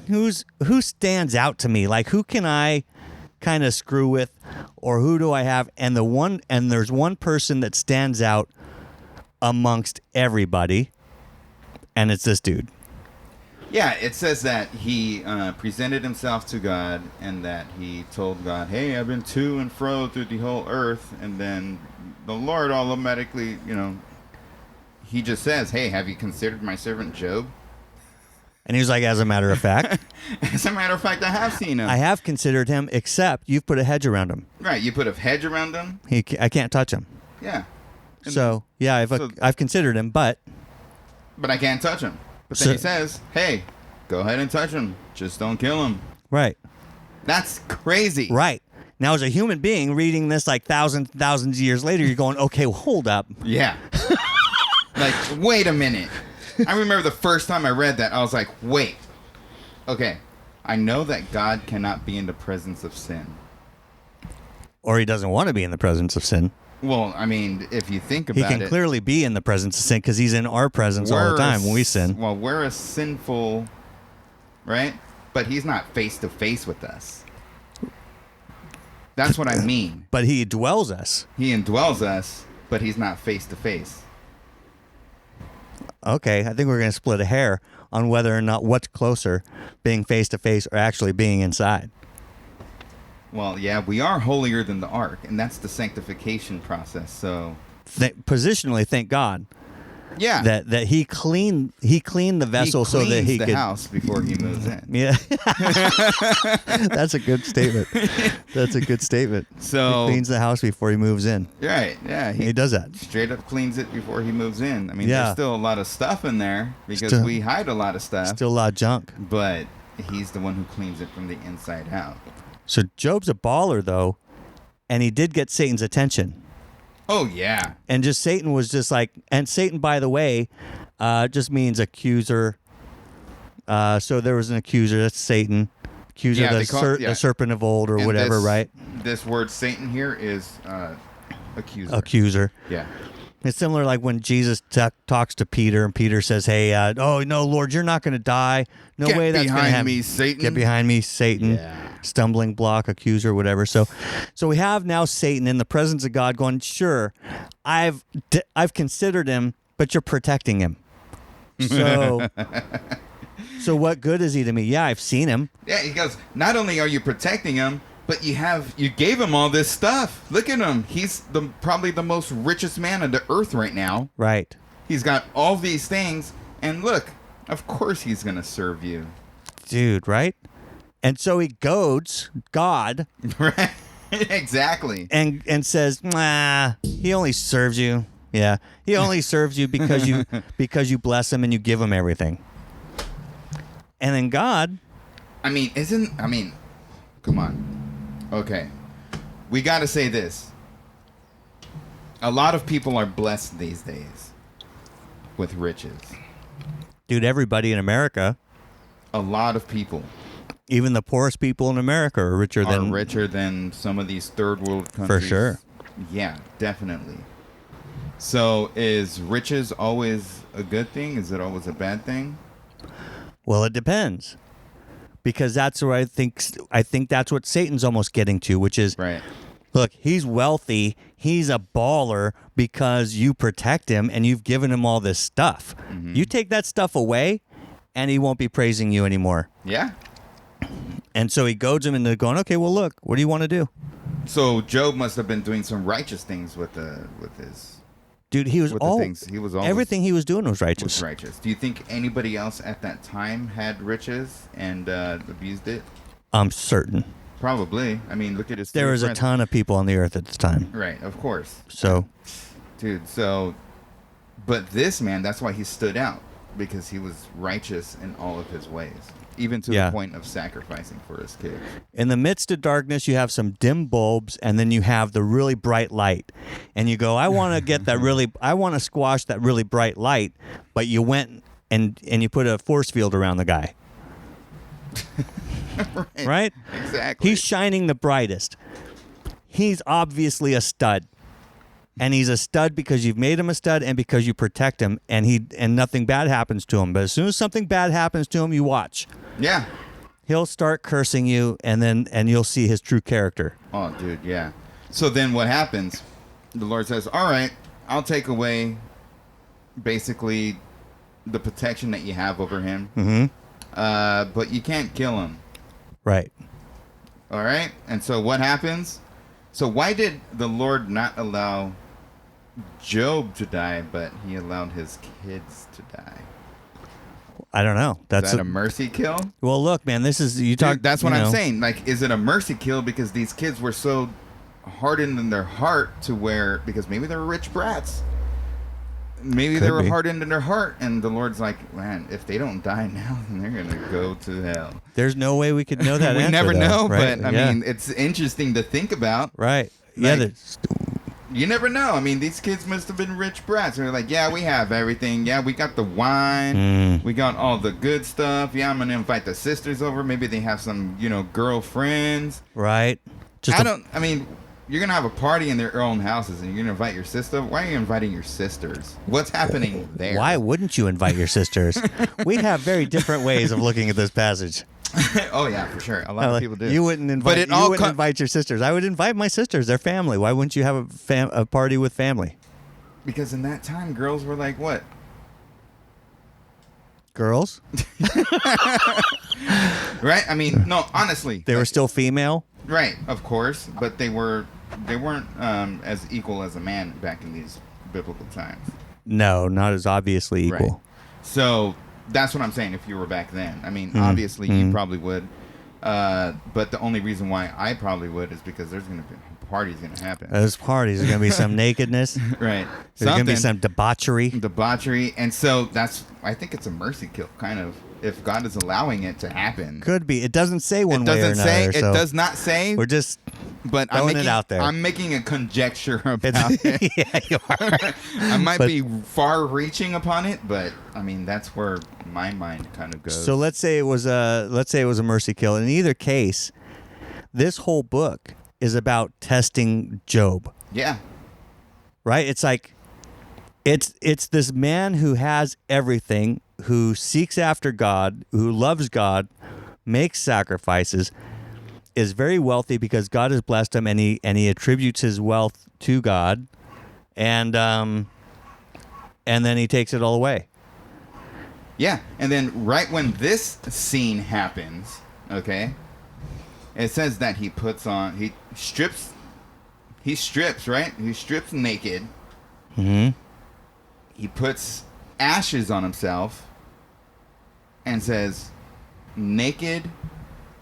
who stands out to me, like who can I kind of screw with, or who do I have? And there's one person that stands out amongst everybody, and it's this dude. Yeah, it says that he presented himself to God, and that he told God, "Hey, I've been to and fro through the whole earth," and then the Lord automatically, he just says, "Hey, have you considered my servant Job?" And he was like, "As a matter of fact." As a matter of fact, I have seen him. I have considered him, except you've put a hedge around him. Right, you put a hedge around him? I can't touch him. Yeah. So, yeah, I've considered him, but I can't touch him. But then he says, "Hey, go ahead and touch him. Just don't kill him." Right. That's crazy. Right. Now, as a human being reading this like thousands of years later, you're going, okay, well, hold up. Yeah. Like, wait a minute. I remember the first time I read that, I was like, wait. Okay. I know that God cannot be in the presence of sin. Or he doesn't want to be in the presence of sin. Well, I mean, if you think about it. He can clearly be in the presence of sin because he's in our presence all the time when we sin. Well, we're a sinful, right? But he's not face to face with us. That's what I mean. But he dwells us. He indwells us, but he's not face to face. Okay, I think we're going to split a hair on whether or not what's closer, being face to face or actually being inside. Well, yeah, we are holier than the ark, and that's the sanctification process. So, positionally, thank God. Yeah, that he cleaned the vessel so that he could the house before he moves in. Yeah, that's a good statement. That's a good statement. So he cleans the house before he moves in. Right? Yeah, he does that. Straight up cleans it before he moves in. I mean, there's still a lot of stuff in there because we hide a lot of stuff. Still a lot of junk. But he's the one who cleans it from the inside out. So Job's a baller though, and he did get Satan's attention. Oh, yeah. And just Satan was just like, and Satan, by the way, just means accuser. So there was an accuser, that's Satan. Accuser, the serpent of old or whatever, right? This word Satan here is accuser. Accuser. Yeah. It's similar like when Jesus talks to Peter and Peter says, hey, oh, no, Lord, you're not going to die. No way that's going to happen. Get behind me, Satan. Get behind me, Satan. Yeah. Stumbling block, accuser, whatever. So we have now Satan in the presence of God going, sure, I've considered him, but you're protecting him. So what good is he to me? Yeah, I've seen him. Yeah, he goes, not only are you protecting him, But you gave him all this stuff. Look at him. He's probably the most richest man on the earth right now. Right. He's got all these things, and look, of course he's gonna serve you, dude. Right. And so he goads God. Right. Exactly. And says, nah, he only serves you. Yeah, he only serves you because you bless him and you give him everything. And then God, come on. Okay. We got to say this. A lot of people are blessed these days with riches. Dude, everybody in America. A lot of people. Even the poorest people in America are richer than some of these third world countries. For sure. Yeah, definitely. So is riches always a good thing? Is it always a bad thing? Well, it depends. Because that's where I think that's what Satan's almost getting to, which is, right. Look, he's wealthy, he's a baller because you protect him and you've given him all this stuff. Mm-hmm. You take that stuff away and he won't be praising you anymore. Yeah. And so he goads him into going, okay, well, look, what do you want to do? So Job must have been doing some righteous things with his... Dude, everything he was doing was righteous. Do you think anybody else at that time had riches and abused it? I'm certain. Probably. I mean, look at his... There was a ton of people on the earth at the time. Right, of course. So... Dude, but this man, that's why he stood out. Because he was righteous in all of his ways. Even to the point of sacrificing for his kids. In the midst of darkness, you have some dim bulbs, and then you have the really bright light. And you go, I want to squash that really bright light, but you went and you put a force field around the guy. Right? Exactly. He's shining the brightest. He's obviously a stud. And he's a stud because you've made him a stud and because you protect him, and nothing bad happens to him. But as soon as something bad happens to him, you watch. Yeah. He'll start cursing you, and you'll see his true character. Oh, dude, yeah. So then what happens? The Lord says, all right, I'll take away basically the protection that you have over him. Mm-hmm. But you can't kill him. Right. All right? And so what happens? So why did the Lord not allow Job to die, but he allowed his kids to die? I don't know. Is that a mercy kill? Well, look, man, this is you talk. Dude, that's what I'm saying. Like, is it a mercy kill because these kids were so hardened in their heart to where, because maybe they were rich brats. Maybe they were hardened in their heart, and the Lord's like, man, if they don't die now, then they're going to go to hell. There's no way we could know that. We answer, never know, right? but I mean, it's interesting to think about. Right. Like, yeah. You never know. I mean, these kids must have been rich brats. They're like, yeah, we have everything. Yeah, we got the wine. We got all the good stuff. Yeah, I'm going to invite the sisters over. Maybe they have some, girlfriends. Right. You're going to have a party in their own houses and you're going to invite your sister. Why are you inviting your sisters? What's happening there? Why wouldn't you invite your sisters? We have very different ways of looking at this passage. Oh, yeah, for sure. A lot of people do. You wouldn't invite your sisters. I would invite my sisters. They're family. Why wouldn't you have a party with family? Because in that time, girls were like what? Girls? Right? I mean, no, honestly. They were still female? Right, of course. But they weren't as equal as a man back in these biblical times. No, not as obviously equal. Right. So that's what I'm saying. If you were back then, I mean, obviously you probably would. But the only reason why I probably would is because there's going to be parties going to happen. Those parties are going to be some nakedness. Right. There's going to be some debauchery. And so I think it's a mercy kill, kind of, if God is allowing it to happen. Could be. It doesn't say one way or another. It does not say. We're just throwing it out there. I'm making a conjecture about it. Yeah, you are. I might be far-reaching upon it, but I mean that's where my mind kind of goes. So let's say it was a mercy kill. In either case, this whole book is about testing Job. Yeah. Right? It's like it's this man who has everything, who seeks after God, who loves God, makes sacrifices, is very wealthy because God has blessed him, and he attributes his wealth to God, and then he takes it all away. Yeah, and then right when this scene happens, okay, it says that he strips, right? He strips naked. Mm-hmm. He puts ashes on himself and says, naked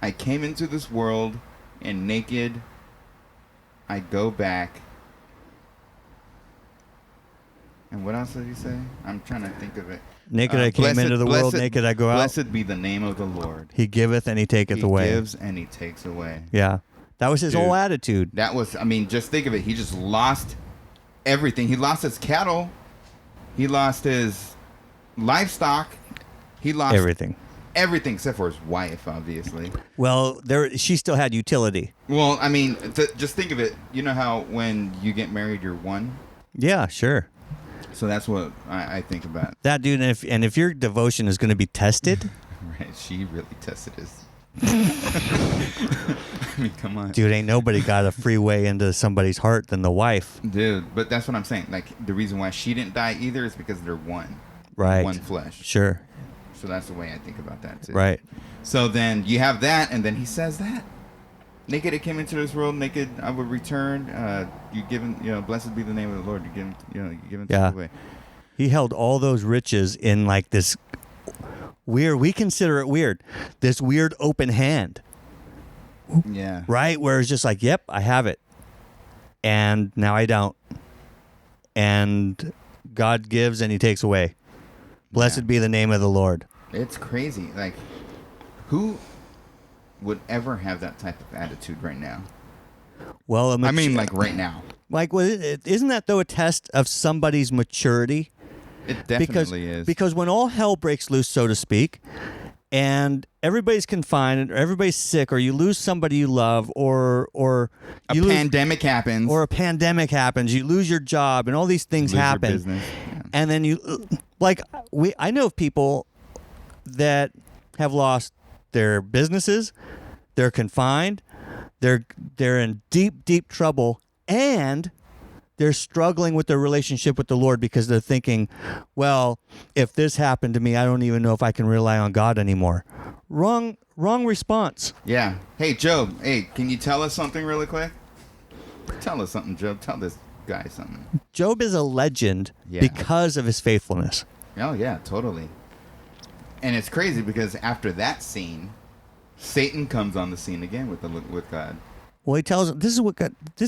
I came into this world, and naked I go back. And what else did he say? I'm trying to think of it. Naked I came into the world, naked I go out. Blessed be the name of the Lord. He giveth and he taketh away. He gives and he takes away. Yeah. That was his whole attitude. That was, I mean, just think of it. He just lost everything. He lost his cattle. He lost his livestock. He lost everything. Everything except for his wife, obviously. Well, she still had utility. Well, I mean, just think of it. You know how when you get married, you're one? Yeah, sure. So that's what I think about. That dude, and if your devotion is going to be tested. Right, she really tested his. I mean, come on. Dude, ain't nobody got a free way into somebody's heart than the wife. Dude, but that's what I'm saying. Like, the reason why she didn't die either is because they're one. Right. One flesh. Sure. So that's the way I think about that, too. Right. So then you have that, and then he says that. Naked I came into this world, naked I will return. You given, blessed be the name of the Lord. You given away. He held all those riches in like this weird. We consider it weird. This weird open hand. Yeah. Right, where it's just like, yep, I have it, and now I don't. And God gives and He takes away. Blessed be the name of the Lord. It's crazy. Like, who would ever have that type of attitude right now? Well, I mean, like right now. Like, well, isn't that though a test of somebody's maturity? It definitely is. Because when all hell breaks loose, so to speak, and everybody's confined, or everybody's sick, or you lose somebody you love, or a pandemic happens, you lose your job, and all these things happen, your business. Yeah. And then I know of people that have lost their businesses, they're confined, they're in deep trouble, and they're struggling with their relationship with the Lord because they're thinking, well, if this happened to me, I don't even know if I can rely on God anymore. Wrong response. Yeah. Hey, Job, can you tell us something really quick? Tell us something, Job. Tell this guy something. Job is a legend because of his faithfulness. Oh, yeah, totally. And it's crazy because after that scene, Satan comes on the scene again with God. Well, he tells him, this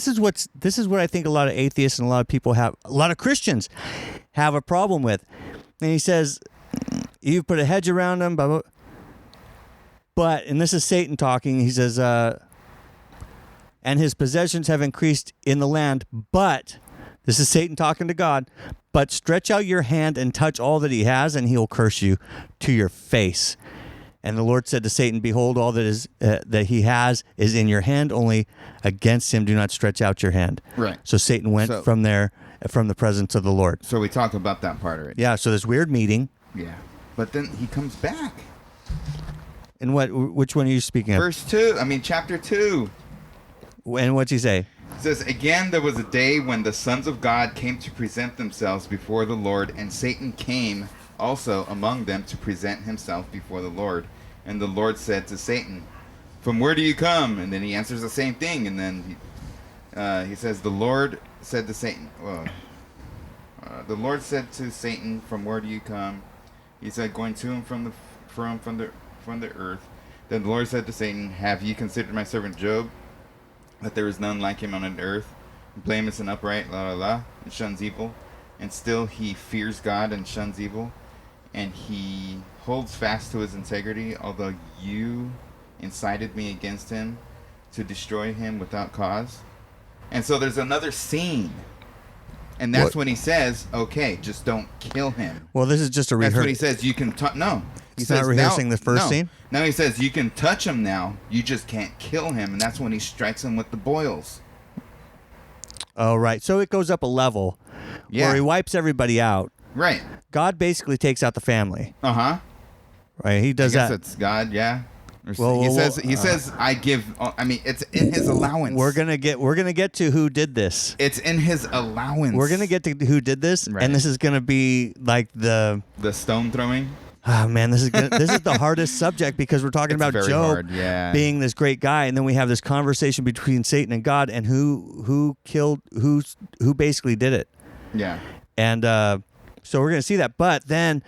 is what I think a lot of atheists and a lot of people a lot of Christians have a problem with. And he says, you put a hedge around him, blah, blah. But, and this is Satan talking, he says, and his possessions have increased in the land, but, this is Satan talking to God, but stretch out your hand and touch all that he has, and he will curse you to your face. And the Lord said to Satan, behold, all that is that he has is in your hand, only against him do not stretch out your hand. Right. So Satan went from the presence of the Lord. So we talked about that part already. Yeah, so this weird meeting. Yeah. But then he comes back. And which one are you speaking of? Chapter 2. And what's he say? It says, again, there was a day when the sons of God came to present themselves before the Lord, and Satan came also among them to present himself before the Lord. And the Lord said to Satan, from where do you come? And then he answers the same thing. And then he says, the Lord said to Satan, the Lord said to Satan, from where do you come? He said, going to him from the earth. Then the Lord said to Satan, have you considered my servant Job, that there is none like him on the earth, blameless and upright, and shuns evil? And still he fears God and shuns evil, and he holds fast to his integrity, although you incited me against him to destroy him without cause. And so there's another scene, and that's when he says, okay, just don't kill him. Well, this is just a rehearsal. That's what he says. You can no. He's not rehearsing the first scene? No, he says you can touch him now, you just can't kill him, and that's when he strikes him with the boils. Oh, right. So it goes up a level where he wipes everybody out. Right. God basically takes out the family. Uh-huh. Right. He does that. I guess it's God, yeah. He says I give. I mean, it's in his allowance. We're gonna get to who did this. It's in his allowance. We're gonna get to who did this, right. And this is gonna be like the stone throwing. Oh man, this is the hardest subject because we're talking about very Job hard, yeah. being this great guy, and then we have this conversation between Satan and God, and who basically did it. Yeah. And so we're gonna see that, but then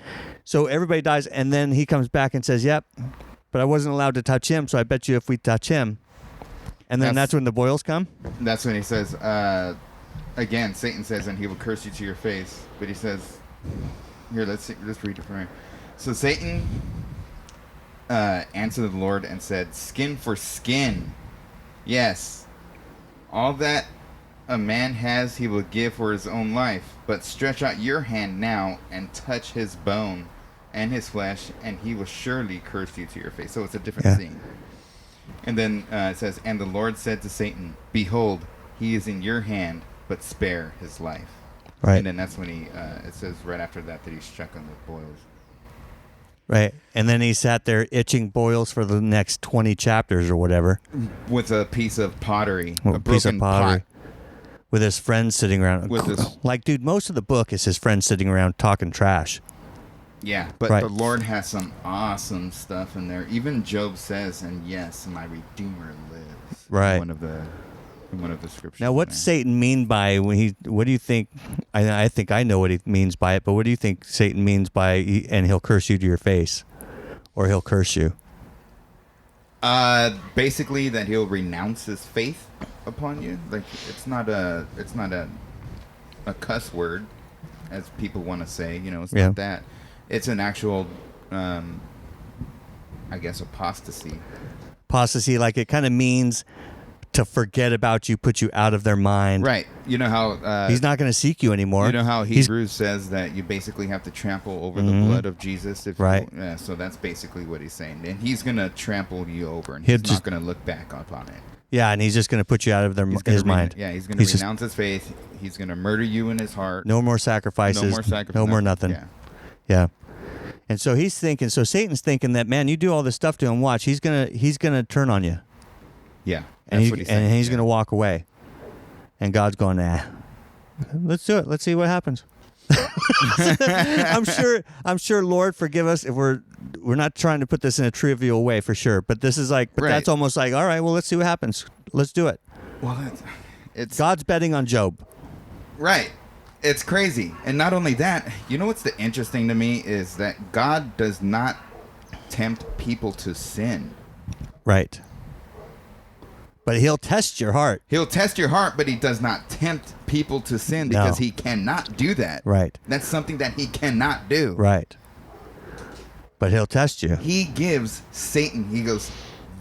so everybody dies, and then he comes back and says, "Yep, but I wasn't allowed to touch him, so I bet you if we touch him," and then that's when the boils come. That's when he says, again, Satan says, and he will curse you to your face. But he says, here, let's read it from here. So Satan answered the Lord and said, "Skin for skin. Yes, all that a man has he will give for his own life. But stretch out your hand now and touch his bone and his flesh, and he will surely curse you to your face." So it's a different scene. And then it says, "And the Lord said to Satan, Behold, he is in your hand, but spare his life." Right. And then that's when it says right after that he struck him with boils. Right. And then he sat there itching boils for the next 20 chapters or whatever. With a piece of pottery. A piece of pottery. Pot. With his friends sitting around. Like, dude, most of the book is his friends sitting around talking trash. Yeah, but the Lord has some awesome stuff in there. Even Job says, "And yes, my Redeemer lives." Right. In one of the scriptures. Now, what's Satan mean by what do you think? I think I know what he means by it, but what do you think Satan means by "and he'll curse you to your face," or he'll curse you? Basically that he'll renounce his faith upon you. Like it's not a cuss word, as people want to say. You know, it's not that. It's an actual, I guess, apostasy. Apostasy, like it kind of means to forget about you, put you out of their mind. Right. You know how he's not going to seek you anymore. You know how Hebrews says that you basically have to trample over the blood of Jesus. Right. So that's basically what he's saying. And he's going to trample you over, and he's not going to look back upon it. Yeah, and he's just going to put you out of his mind. Yeah, he's going to renounce his faith. He's going to murder you in his heart. No more sacrifices. No more nothing. Yeah. And so he's thinking. So Satan's thinking that, man, you do all this stuff to him. Watch, he's gonna turn on you. Yeah. And he's going to walk away. And God's going, nah, let's do it. Let's see what happens. I'm sure, Lord, forgive us if we're not trying to put this in a trivial way for sure. But this is like, that's almost like, all right, well, let's see what happens. Let's do it. Well, it's God's betting on Job. Right. It's crazy. And not only that, you know what's the interesting to me is that God does not tempt people to sin. Right. But he'll test your heart. He'll test your heart, but he does not tempt people to sin because he cannot do that. Right. That's something that he cannot do. Right. But he'll test you. He gives Satan, he goes,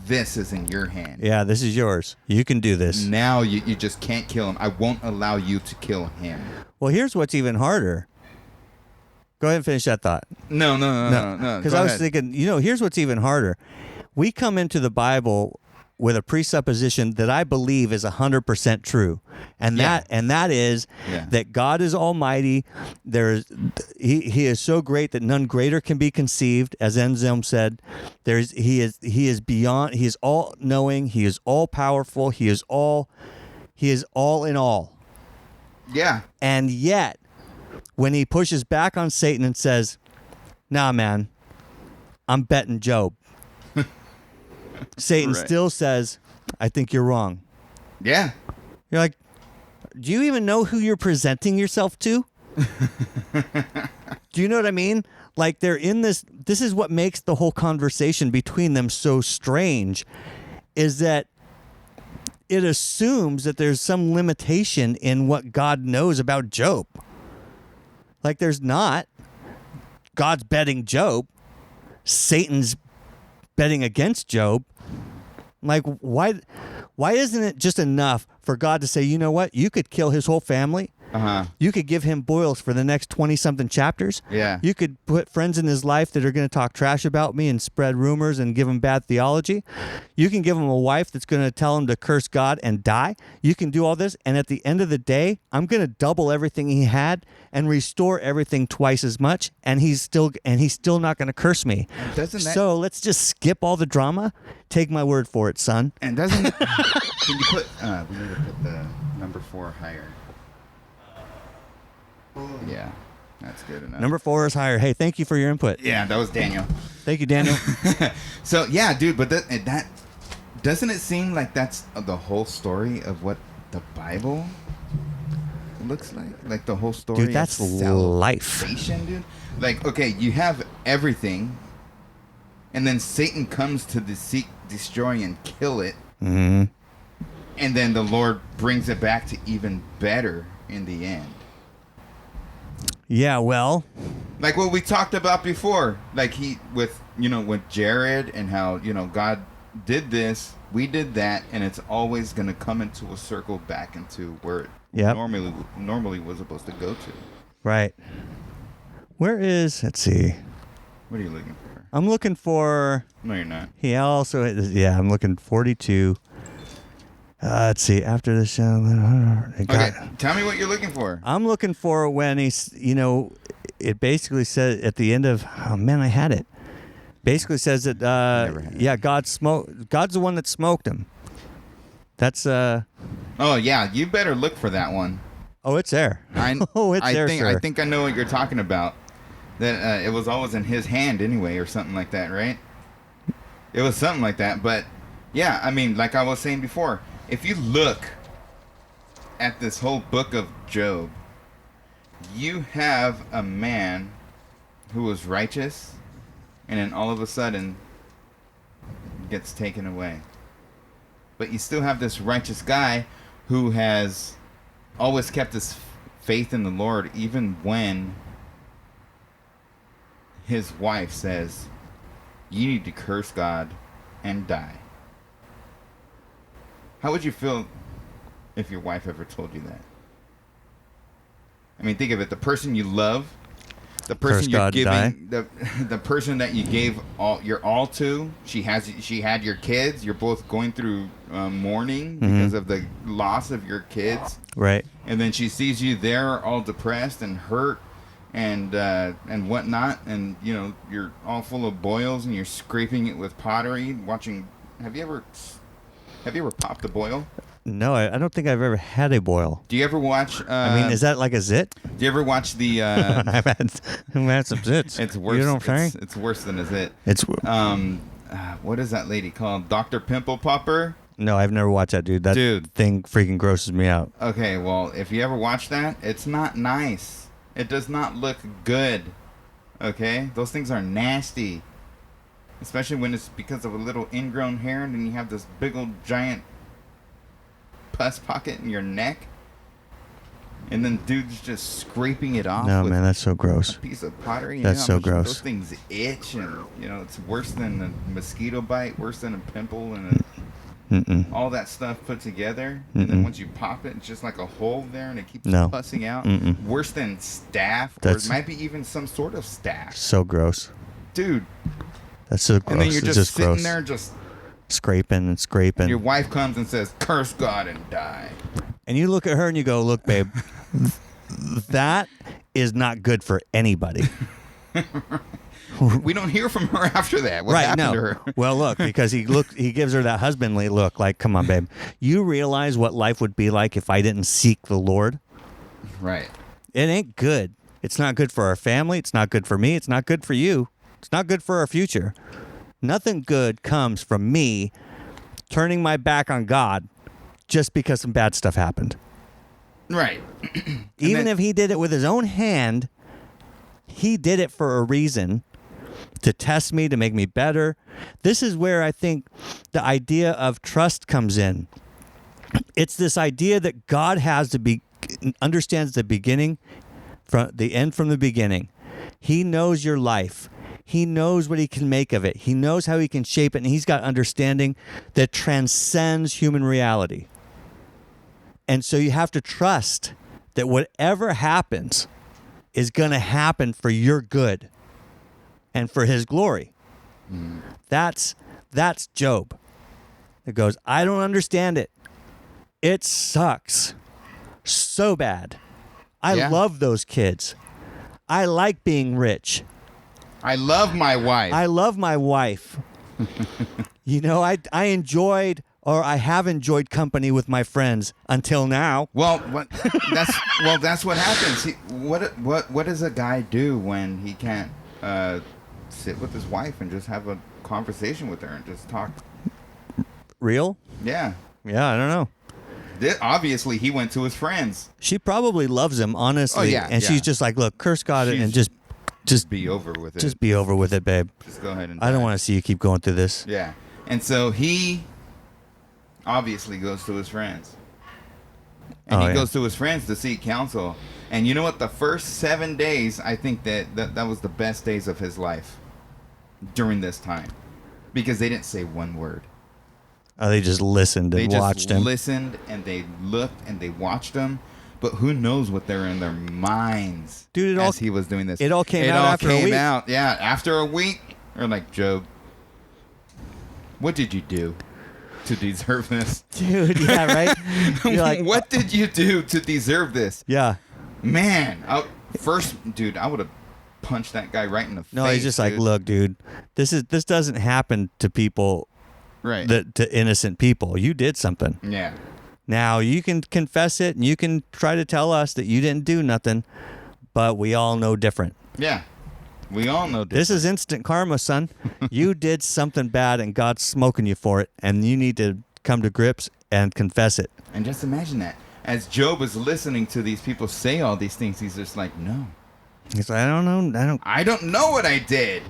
this is in your hand. Yeah, this is yours. You can do this. Now you just can't kill him. I won't allow you to kill him. Well, here's what's even harder. Go ahead and finish that thought. No. Because I was thinking, here's what's even harder. We come into the Bible with a presupposition that I believe is 100% true, and that is that God is Almighty. He is so great that none greater can be conceived, as Anselm said. He is beyond. He is all knowing. He is all powerful. He is all in all. Yeah. And yet, when he pushes back on Satan and says, "Nah, man, I'm betting Job." Satan still says, "I think you're wrong." Yeah. You're like, do you even know who you're presenting yourself to? Do you know what I mean? Like they're in this is what makes the whole conversation between them so strange, is that it assumes that there's some limitation in what God knows about Job. Like there's not. God's betting Job. Satan's betting against Job. Like, why isn't it just enough for God to say, you know what? You could kill his whole family. You could give him boils for the next 20-something chapters. Yeah. You could put friends in his life that are going to talk trash about me and spread rumors and give him bad theology. You can give him a wife that's going to tell him to curse God and die. You can do all this, and at the end of the day, I'm going to double everything he had and restore everything twice as much, and he's still not going to curse me. So let's just skip all the drama. Take my word for it, son. And doesn't can you put we need to put the number 4 higher. Yeah. That's good enough. Number 4 is higher. Hey, thank you for your input. Yeah, that was Daniel. Thank you, Daniel. So, yeah, dude, but that doesn't it seem like that's the whole story of what the Bible looks like? Like the whole story Dude, that's of life. salvation, dude. Like, okay, you have everything, and then Satan comes to seek, destroy, and kill it. Mm-hmm. And then the Lord brings it back to even better in the end. Yeah, well, Like what we talked about before, like with Jared and how, God did this, we did that, and it's always going to come into a circle back into where it normally was supposed to go to. right. Let's see. What are you looking for? I'm looking for, No, you're not. I'm looking 42. Let's see, after the show. Okay, tell me what you're looking for. I'm looking for when he's, it basically says at the end of, oh man, I had it. Basically says that, God's the one that smoked him. That's, Oh, yeah, you better look for that one. Oh, it's there. Sir. I think I know what you're talking about. That it was always in his hand anyway, or something like that, right? It was something like that, but yeah, I mean, like I was saying before, if you look at this whole book of Job, you have a man who was righteous, and then all of a sudden gets taken away. But you still have this righteous guy who has always kept his faith in the Lord, even when his wife says, you need to curse God and die. How would you feel if your wife ever told you that? I mean, think of it. The person you love, the person you're giving, the person that you gave your all to, she had your kids. You're both going through mourning because of the loss of your kids. Right. And then she sees you there all depressed and hurt and whatnot, and you're all full of boils and you're scraping it with pottery, watching. Have you ever popped a boil? No, I don't think I've ever had a boil. Do you ever watch? Is that like a zit? Do you ever watch the? I've had some zits. It's worse. You know what I'm saying? It's worse than a zit. It's what is that lady called? Dr. Pimple Popper? No, I've never watched that, dude. That thing freaking grosses me out. Okay, well, if you ever watch that, it's not nice. It does not look good. Okay, those things are nasty. Especially when it's because of a little ingrown hair, and then you have this big old giant pus pocket in your neck, and then dude's just scraping it off. No, with man, that's so gross. A piece of pottery. That's so gross. Those things itch, and it's worse than a mosquito bite, worse than a pimple, and all that stuff put together. And then once you pop it, it's just like a hole there, and it keeps pussing out. Worse than staph, or it might be even some sort of staph. So gross, dude. That's so gross. And then you're just sitting gross. there, just scraping and scraping. Your wife comes and says, "Curse God and die." And you look at her and you go, "Look, babe, that is not good for anybody." We don't hear from her after that. What happened to her? Well, look, because he gives her that husbandly look, like, "Come on, babe, you realize what life would be like if I didn't seek the Lord?" Right. It ain't good. It's not good for our family. It's not good for me. It's not good for you. It's not good for our future. Nothing good comes from me turning my back on God just because some bad stuff happened. Right. Even if he did it with his own hand, he did it for a reason, to test me, to make me better. This is where I think the idea of trust comes in. It's this idea that God understands the beginning from the end from the beginning. He knows your life. He knows what he can make of it. He knows how he can shape it, and he's got understanding that transcends human reality. And so you have to trust that whatever happens is going to happen for your good and for his glory. That's Job. It goes, I don't understand it. It sucks so bad. I love those kids. I like being rich. I love my wife. I enjoyed or I have enjoyed company with my friends until now. Well, that's what happens. What does a guy do when he can't sit with his wife and just have a conversation with her and just talk? Real? Yeah. Yeah, I don't know. Obviously, he went to his friends. She probably loves him, honestly. Oh, yeah, and yeah. she's just like, look, curse God and just be over with it. Just be over with it, babe. Just go ahead and I don't die. want to see you keep going through this. Yeah. And so he obviously goes to his friends. And he goes to his friends to seek counsel. And you know what? The first 7 days, I think that was the best days of his life during this time. Because they didn't say one word. Oh, they just listened and watched him. They just listened and they looked and they watched him. But who knows what they were in their minds Dude, as he was doing this. It all came out after a week. Yeah, after a week. Or like, Job, what did you do to deserve this? Dude, yeah, right? You're like, what did you do to deserve this? Yeah. Man, I would have punched that guy right in the face. No, he's just like, look, dude, this doesn't happen to people, right? To innocent people. You did something. Yeah. Now you can confess it and you can try to tell us that you didn't do nothing, but we all know different. Yeah. We all know different. This is instant karma, son. You did something bad and God's smoking you for it, and you need to come to grips and confess it. And just imagine that. As Job is listening to these people say all these things, he's just like, no. He's like, I don't know. I don't know what I did.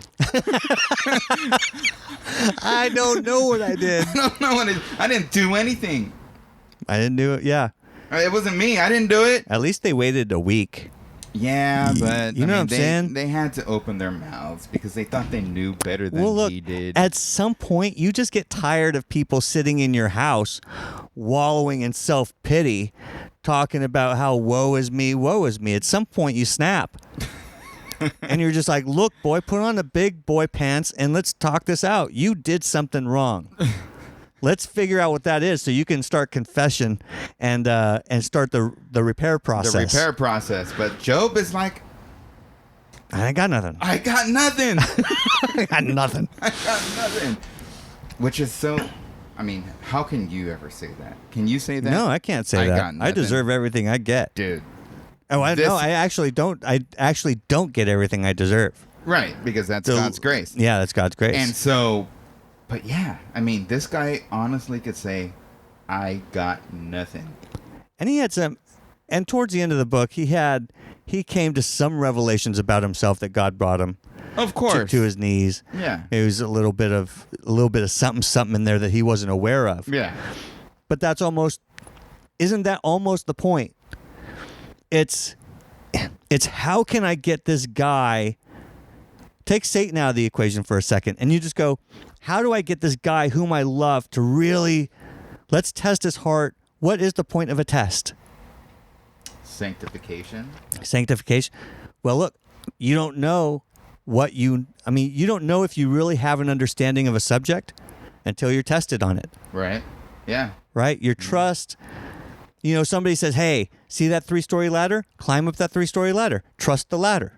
I don't know what I did. I don't know what I didn't do anything. I didn't do it. Yeah. It wasn't me. I didn't do it. At least they waited a week. Yeah, but you know what I'm saying? They had to open their mouths because they thought they knew better than he did. At some point, you just get tired of people sitting in your house, wallowing in self-pity, talking about how woe is me, woe is me. At some point, you snap. And you're just like, look, boy, put on the big boy pants and let's talk this out. You did something wrong. Let's figure out what that is so you can start confession and start the repair process. The repair process. But Job is like, I got nothing. I got nothing. I got nothing. I got nothing. Which is so, I mean, how can you ever say that? Can you say that? No, I can't say that. I deserve everything I get. Dude. Oh, I actually don't. I actually don't get everything I deserve. Right, because that's God's grace. Yeah, that's God's grace. And so, but yeah, I mean, this guy honestly could say, I got nothing. And he had some, and towards the end of the book, he came to some revelations about himself that God brought him. Of course. To his knees. Yeah. It was a little bit of something in there that he wasn't aware of. Yeah. But isn't that almost the point? It's how can I get this guy, take Satan out of the equation for a second, and you just go, how do I get this guy whom I love to really, let's test his heart. What is the point of a test? Sanctification. Well, look, you don't know you don't know if you really have an understanding of a subject until you're tested on it. Right. Yeah. Right? Your trust. Somebody says, hey, see that 3-story ladder? Climb up that 3-story ladder. Trust the ladder.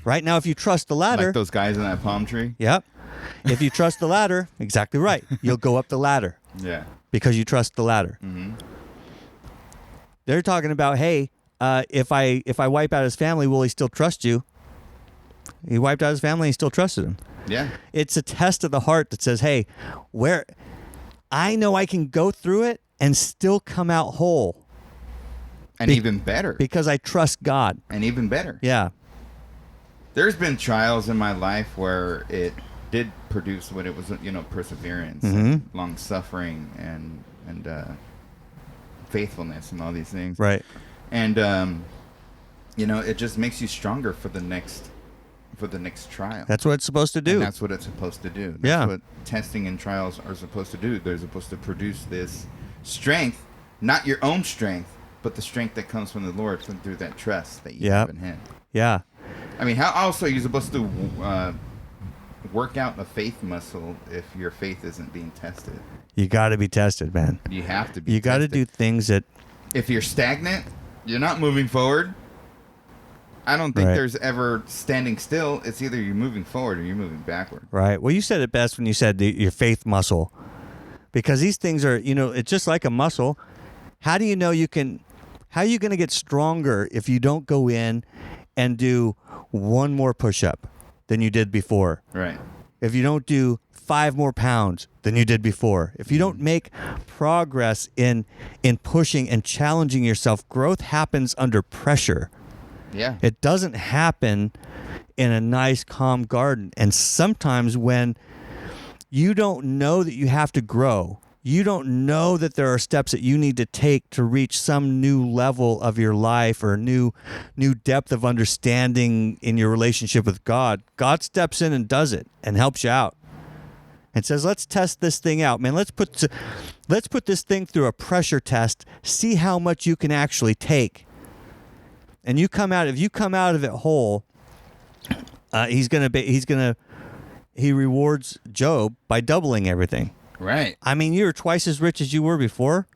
Right now, if you trust the ladder. Like those guys in that palm tree? Yep. If you trust the ladder, exactly right. You'll go up the ladder. Yeah. Because you trust the ladder. Mm-hmm. They're talking about, hey, if I wipe out his family, will he still trust you? He wiped out his family, he still trusted him. Yeah. It's a test of the heart that says, hey, I know I can go through it and still come out whole. And even better. Because I trust God. And even better. Yeah. There's been trials in my life where it did produce what it was, perseverance, and long-suffering, and faithfulness, and all these things. Right. And, it just makes you stronger for the next trial. That's what it's supposed to do. And that's what it's supposed to do. That's what testing and trials are supposed to do. They're supposed to produce this strength, not your own strength, but the strength that comes from the Lord through that trust that you have in Him. Yeah. I mean, how else are you supposed to work out a faith muscle if your faith isn't being tested? You got to be tested, man. You have to be You got to do things that... If you're stagnant, you're not moving forward. I don't think there's ever standing still. It's either you're moving forward or you're moving backward. Right. Well, you said it best when you said your faith muscle. because these things are, it's just like a muscle. How do you know how are you going to get stronger if you don't go in and do one more push-up than you did before? Right. If you don't do 5 more pounds than you did before, if you don't make progress in pushing and challenging yourself, growth happens under pressure. Yeah. It doesn't happen in a nice, calm garden. And sometimes when you don't know that you have to grow, you don't know that there are steps that you need to take to reach some new level of your life or new depth of understanding in your relationship with God, God steps in and does it and helps you out and says, let's test this thing out, man. Let's put this thing through a pressure test, see how much you can actually take. And if you come out of it whole, he rewards Job by doubling everything. Right. I mean, you're twice as rich as you were before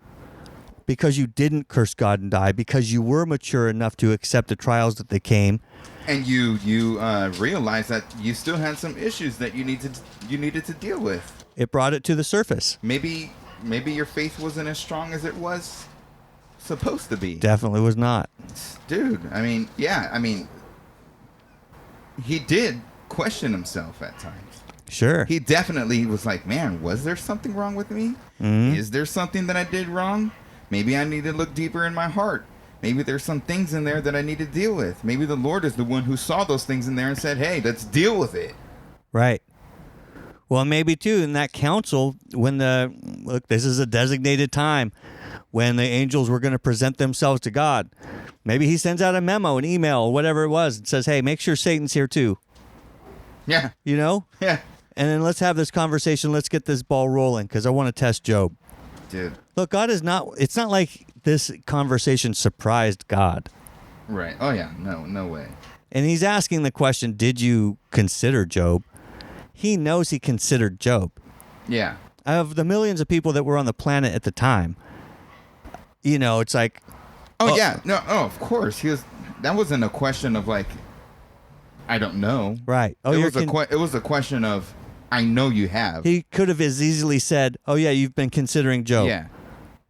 because you didn't curse God and die, because you were mature enough to accept the trials that they came. And you realized that you still had some issues that you needed to deal with. It brought it to the surface. Maybe your faith wasn't as strong as it was supposed to be. Definitely was not. Dude, he did question himself at times. Sure. He definitely was like, man, was there something wrong with me? Mm-hmm. Is there something that I did wrong? Maybe I need to look deeper in my heart. Maybe there's some things in there that I need to deal with. Maybe the Lord is the one who saw those things in there and said, hey, let's deal with it. Right. Well, maybe too, in that council, this is a designated time when the angels were going to present themselves to God. Maybe he sends out a memo, an email, or whatever it was, and says, hey, make sure Satan's here too. Yeah. Yeah. And then let's have this conversation. Let's get this ball rolling because I want to test Job. Dude. Look, God is not, it's not like this conversation surprised God. Right. Oh, yeah. No way. And he's asking the question, did you consider Job? He knows he considered Job. Yeah. Of the millions of people that were on the planet at the time, it's like... Oh, yeah. No, of course. That wasn't a question of like, I don't know. Right. Oh, it was a question of, I know you have. He could have as easily said, oh, yeah, you've been considering Job. Yeah.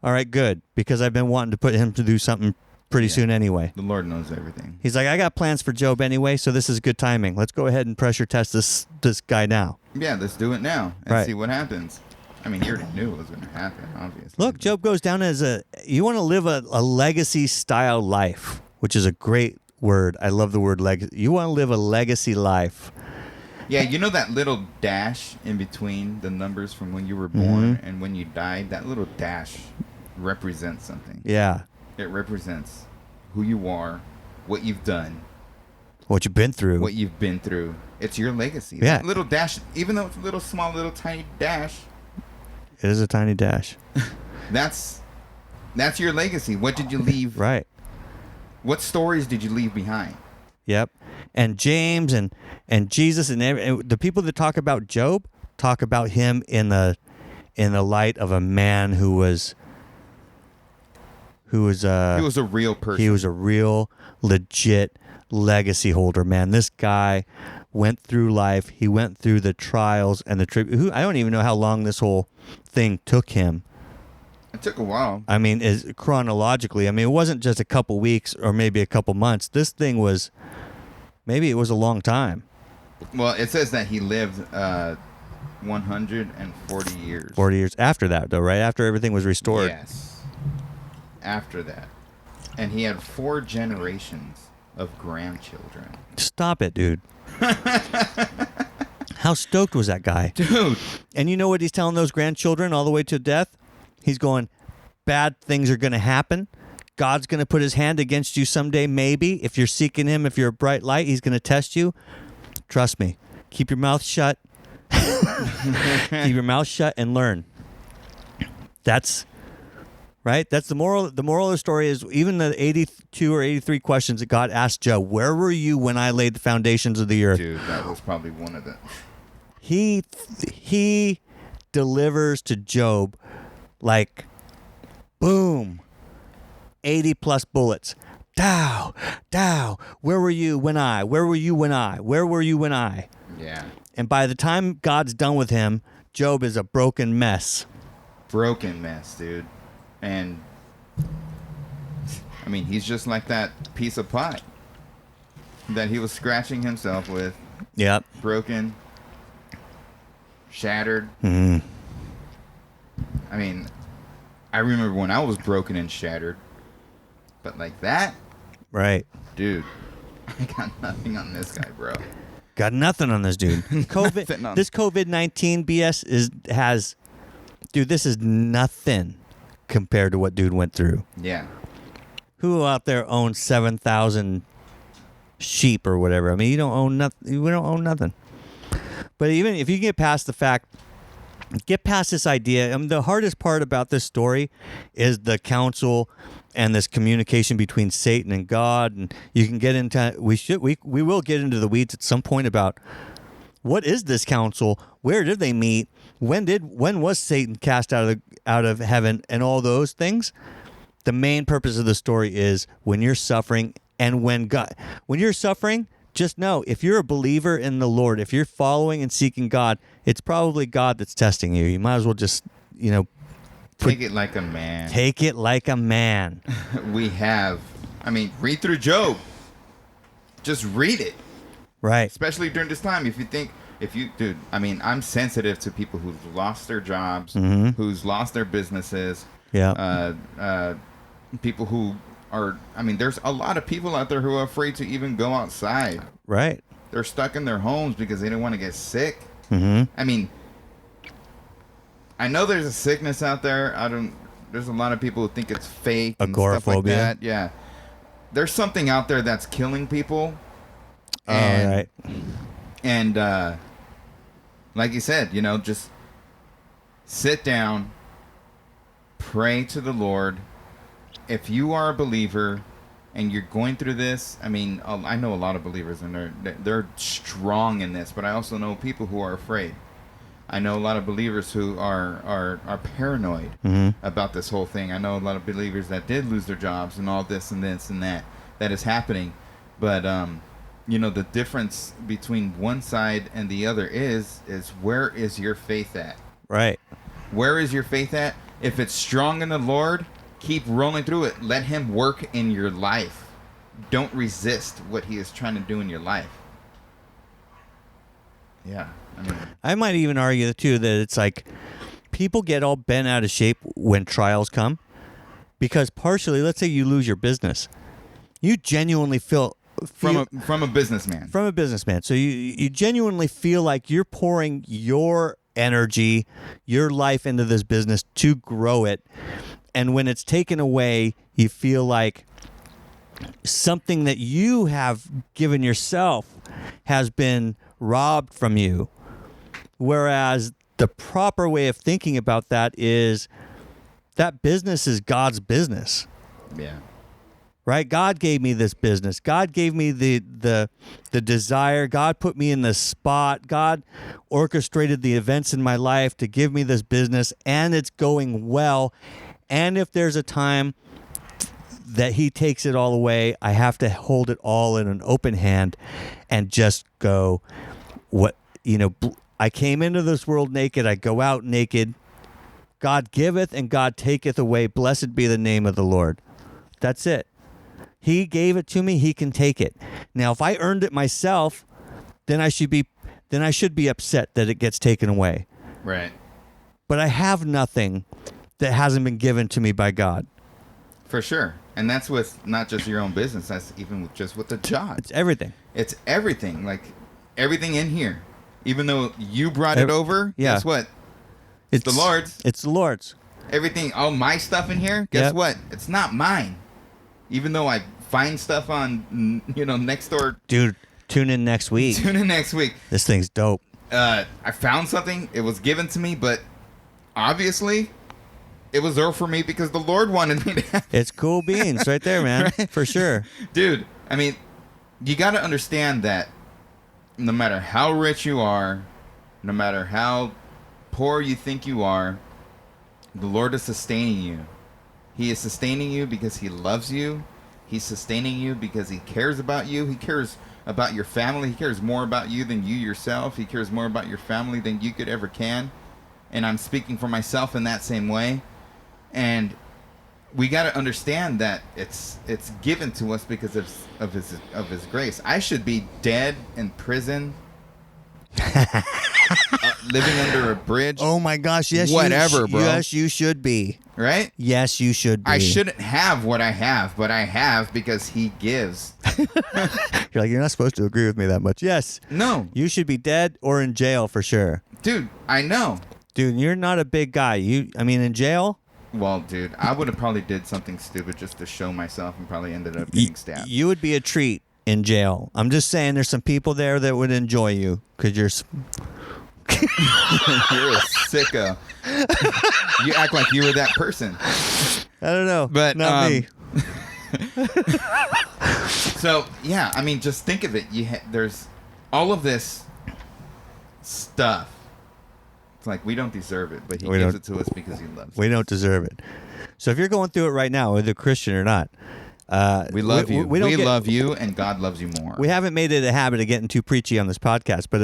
All right, good. Because I've been wanting to put him to do something pretty soon anyway. The Lord knows everything. He's like, I got plans for Job anyway, so this is good timing. Let's go ahead and pressure test this guy now. Yeah, let's do it now and see what happens. I mean, he already knew it was going to happen, obviously. Look, Job goes down as you want to live a legacy-style life, which is a great word. I love the word legacy. You want to live a legacy life. Yeah, that little dash in between the numbers from when you were born and when you died, that little dash represents something. Yeah. It represents who you are, what you've done. What you've been through. It's your legacy. Yeah. That little dash, even though it's a little small, little tiny dash. It is a tiny dash. That's your legacy. What did you leave? Right. What stories did you leave behind? Yep. And James and Jesus and the people that talk about Job talk about him in the light of a man who was he was a real person. He was a real legit legacy holder, man. This guy went through life. He went through the trials and the I don't even know how long this whole thing took him. It took a while. I mean, chronologically, it wasn't just a couple weeks or maybe a couple months. This thing was, maybe it was a long time. Well, it says that he lived 140 years. 40 years after that, though, right? After everything was restored. Yes. After that. And he had 4 generations of grandchildren. Stop it, dude. How stoked was that guy? Dude. And you know what he's telling those grandchildren all the way to death? He's going, bad things are going to happen. God's going to put his hand against you someday, maybe. If you're seeking him, if you're a bright light, he's going to test you. Trust me. Keep your mouth shut. Keep your mouth shut and learn. That's right. That's the moral. The moral of the story is even the 82 or 83 questions that God asked Job, where were you when I laid the foundations of the earth? Dude, that was probably one of them. He delivers to Job like, boom, 80 plus bullets. Dow, where were you when I? Where were you when I? Where were you when I? Yeah. And by the time God's done with him, Job is a broken mess. broken mess, dude. And I mean, he's just like that piece of pie that he was scratching himself with. Yep. Broken, shattered. Mm-hmm. I mean, I remember when I was broken and shattered, but like that, right, dude. I got nothing on this guy, bro. Got nothing on this dude. This COVID-19 BS dude, this is nothing compared to what dude went through. Yeah. Who out there owns 7,000 sheep or whatever? I mean, you don't own nothing. We don't own nothing. But even if you get past this idea, I mean, the hardest part about this story is the counsel and this communication between Satan and God. And you can get into, we will get into the weeds at some point about what is this council? Where did they meet? When was Satan cast out of heaven and all those things? The main purpose of the story is when you're suffering and when you're suffering, just know if you're a believer in the Lord, if you're following and seeking God, it's probably God that's testing you. You might as well just, take it like a man. Take it like a man. Read through Job. Just read it. Right. Especially during this time. I'm sensitive to people who've lost their jobs, mm-hmm. who's lost their businesses. Yeah. People who are, there's a lot of people out there who are afraid to even go outside. Right. They're stuck in their homes because they don't want to get sick. Mm-hmm. I know there's a sickness out there. There's a lot of people who think it's fake and agoraphobia. Stuff like that. Yeah. There's something out there that's killing people. All right. And like you said, just sit down, pray to the Lord. If you are a believer and you're going through this, I know a lot of believers and they're strong in this, but I also know people who are afraid. I know a lot of believers who are paranoid mm-hmm. about this whole thing. I know a lot of believers that did lose their jobs and all this and this and that is happening. But the difference between one side and the other is where is your faith at? Right. Where is your faith at? If it's strong in the Lord, keep rolling through it. Let him work in your life. Don't resist what he is trying to do in your life. Yeah. I might even argue, too, that it's like people get all bent out of shape when trials come because partially, let's say you lose your business. You genuinely feel from a businessman. From a businessman. So you genuinely feel like you're pouring your energy, your life into this business to grow it. And when it's taken away, you feel like something that you have given yourself has been robbed from you. Whereas the proper way of thinking about that is that business is God's business. Yeah. Right? God gave me this business. God gave me the desire. God put me in this spot. God orchestrated the events in my life to give me this business, and it's going well. And if there's a time that he takes it all away, I have to hold it all in an open hand and just go, I came into this world naked. I go out naked. God giveth and God taketh away. Blessed be the name of the Lord. That's it. He gave it to me. He can take it. Now, if I earned it myself, then I should be upset that it gets taken away. Right. But I have nothing that hasn't been given to me by God. For sure. And that's with not just your own business. That's even just with the job. It's everything. It's everything. Like everything in here. Even though you brought it over, guess what? It's the Lord's. It's the Lord's. Everything, all my stuff in here, guess what? It's not mine. Even though I find stuff on, next door. Dude, tune in next week. This thing's dope. I found something. It was given to me, but obviously it was there for me because the Lord wanted me to have it. It's cool beans right there, man. Right? For sure. Dude, you got to understand that no matter how rich you are, no matter how poor you think you are, the Lord is sustaining you. He is sustaining you because he loves you. He's sustaining you because he cares about you. He cares about your family. He cares more about you than you yourself. He cares more about your family than you could ever can. and I'm speaking for myself in that same way. And we got to understand that it's given to us because of his grace. I should be dead in prison, living under a bridge. Oh my gosh! Yes, whatever, bro. Yes, you should be. Right? Yes, you should be. I shouldn't have what I have, but I have because he gives. You're like, you're not supposed to agree with me that much. Yes. No. You should be dead or in jail for sure. Dude, I know. Dude, you're not a big guy. In jail. Well, dude, I would have probably did something stupid just to show myself and probably ended up getting stabbed. You would be a treat in jail. I'm just saying there's some people there that would enjoy you because you're... You're a sicko. You act like you were that person. I don't know. But not me. So, yeah, I mean, just think of it. There's all of this stuff. It's like we don't deserve it, but he gives it to us because he loves us. We don't deserve it. So if you're going through it right now, whether Christian or not, we love you. We love you, and God loves you more. We haven't made it a habit of getting too preachy on this podcast, but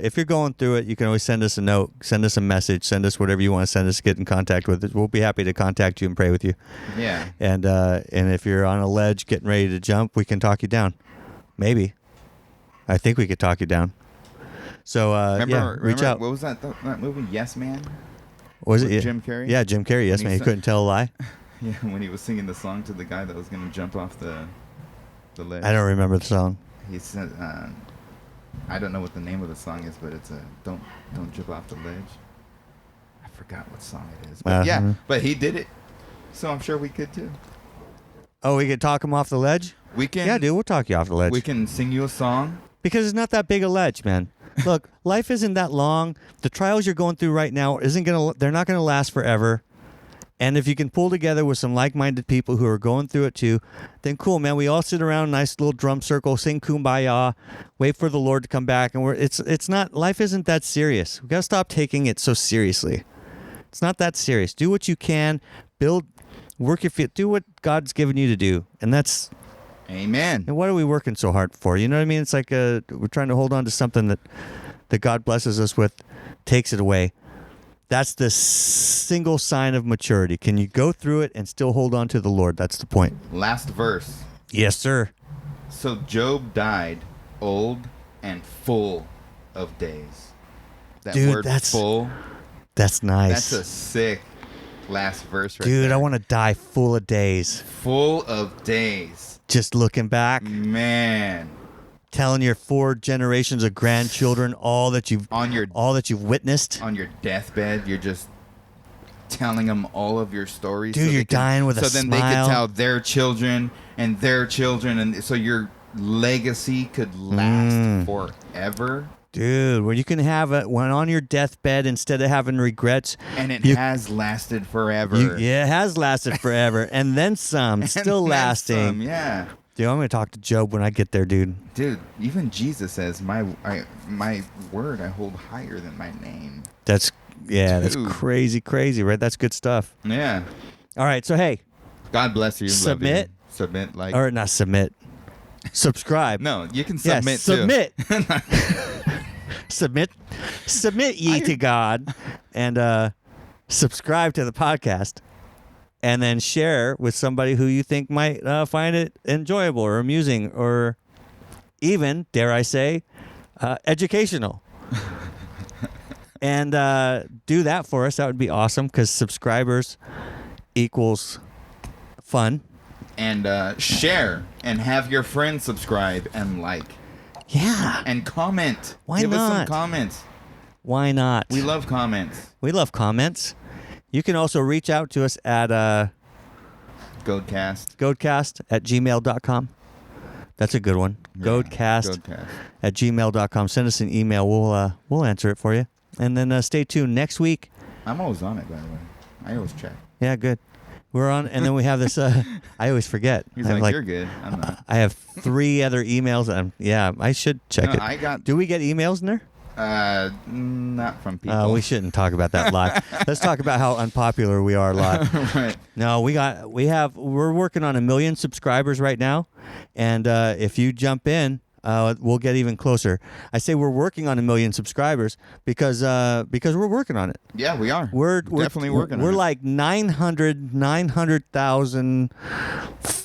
if you're going through it, you can always send us a note, send us a message, send us whatever you want to send us. Get in contact with us. We'll be happy to contact you and pray with you. Yeah. And if you're on a ledge getting ready to jump, we can talk you down. Maybe. I think we could talk you down. So reach out. What was that movie? Yes Man. Was it Jim Carrey? Yeah, Jim Carrey. Yes Man. He couldn't tell a lie. Yeah, when he was singing the song to the guy that was going to jump off the ledge. I don't remember the song. He said, I don't know what the name of the song is, but it's don't jump off the ledge. I forgot what song it is. But but he did it, so I'm sure we could too. Oh, we could talk him off the ledge? We can. Yeah, dude, we'll talk you off the ledge. We can sing you a song. Because it's not that big a ledge, man. Look, life isn't that long. The trials you're going through right now they're not gonna last forever. And if you can pull together with some like-minded people who are going through it too, then cool, man. We all sit around, nice little drum circle, sing Kumbaya, wait for the Lord to come back, and it's not. Life isn't that serious. We gotta stop taking it so seriously. It's not that serious. Do what you can, work your feet, do what God's given you to do, and that's. Amen. And what are we working so hard for? You know what I mean? It's like we're trying to hold on to something that God blesses us with, takes it away. That's the single sign of maturity. Can you go through it and still hold on to the Lord? That's the point. Last verse. Yes, sir. So Job died old and full of days. That Dude, word full. That's nice. That's a sick last verse right Dude, there. I want to die full of days. Full of days. Just looking back. Man. Telling your 4 generations of grandchildren all that you've witnessed. On your deathbed, you're just telling them all of your stories. Dude, you're dying with a smile. So then they can tell their children, and so your legacy could last forever. Dude, when you can have it when on your deathbed instead of having regrets. And it has lasted forever. Yeah, it has lasted forever. And then some. Still lasting. Some, yeah. Dude, I'm going to talk to Job when I get there, dude. Dude, even Jesus says, my word I hold higher than my name. That's crazy, right? That's good stuff. Yeah. All right, so hey. God bless you. Submit. Submit, like. Or not submit. Subscribe. No, you can submit submit. Submit ye to God and subscribe to the podcast. And then share with somebody who you think might find it enjoyable or amusing or even, dare I say, educational. And do that for us. That would be awesome because subscribers equals fun. And share and have your friends subscribe and like. Yeah. And comment. Why Give not? us some comments. Why not? We love comments. We love comments. You can also reach out to us at GoADcast@gmail.com. That's a good one. Yeah, GoADcast@gmail.com. Send us an email. We'll answer it for you. And then stay tuned next week. I'm always on it, by the way. I always check. Yeah, good. We're on, and then we have this. I always forget. He's like, you're good. I'm not. I have 3 other emails. I should check it. Do we get emails in there? Not from people. We shouldn't talk about that live. Let's talk about how unpopular we are live. Right. No, we're working on 1 million subscribers right now, and if you jump in, we'll get even closer. I say we're working on 1 million subscribers because we're working on it. Yeah, we are. We're definitely working on it. We're like 900,000,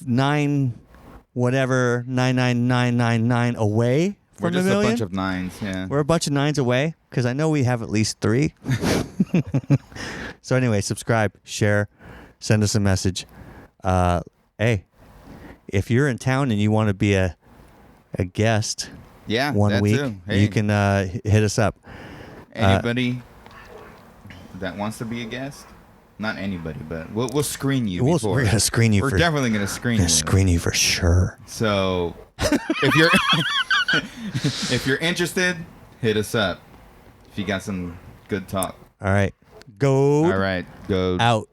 99999 away from We're just 1 million. a bunch of nines, yeah. We're a bunch of nines away because I know we have at least 3. So anyway, subscribe, share, send us a message. Hey, if you're in town and you want to be a guest, one that week, too. Hey, you can hit us up. Anybody that wants to be a guest? Not anybody, but we'll screen you. Before. We're gonna screen you. We're definitely gonna screen you. you. Screen you for sure. So if you're if you're interested, hit us up. If you got some good talk. All right, go. All right, go Out.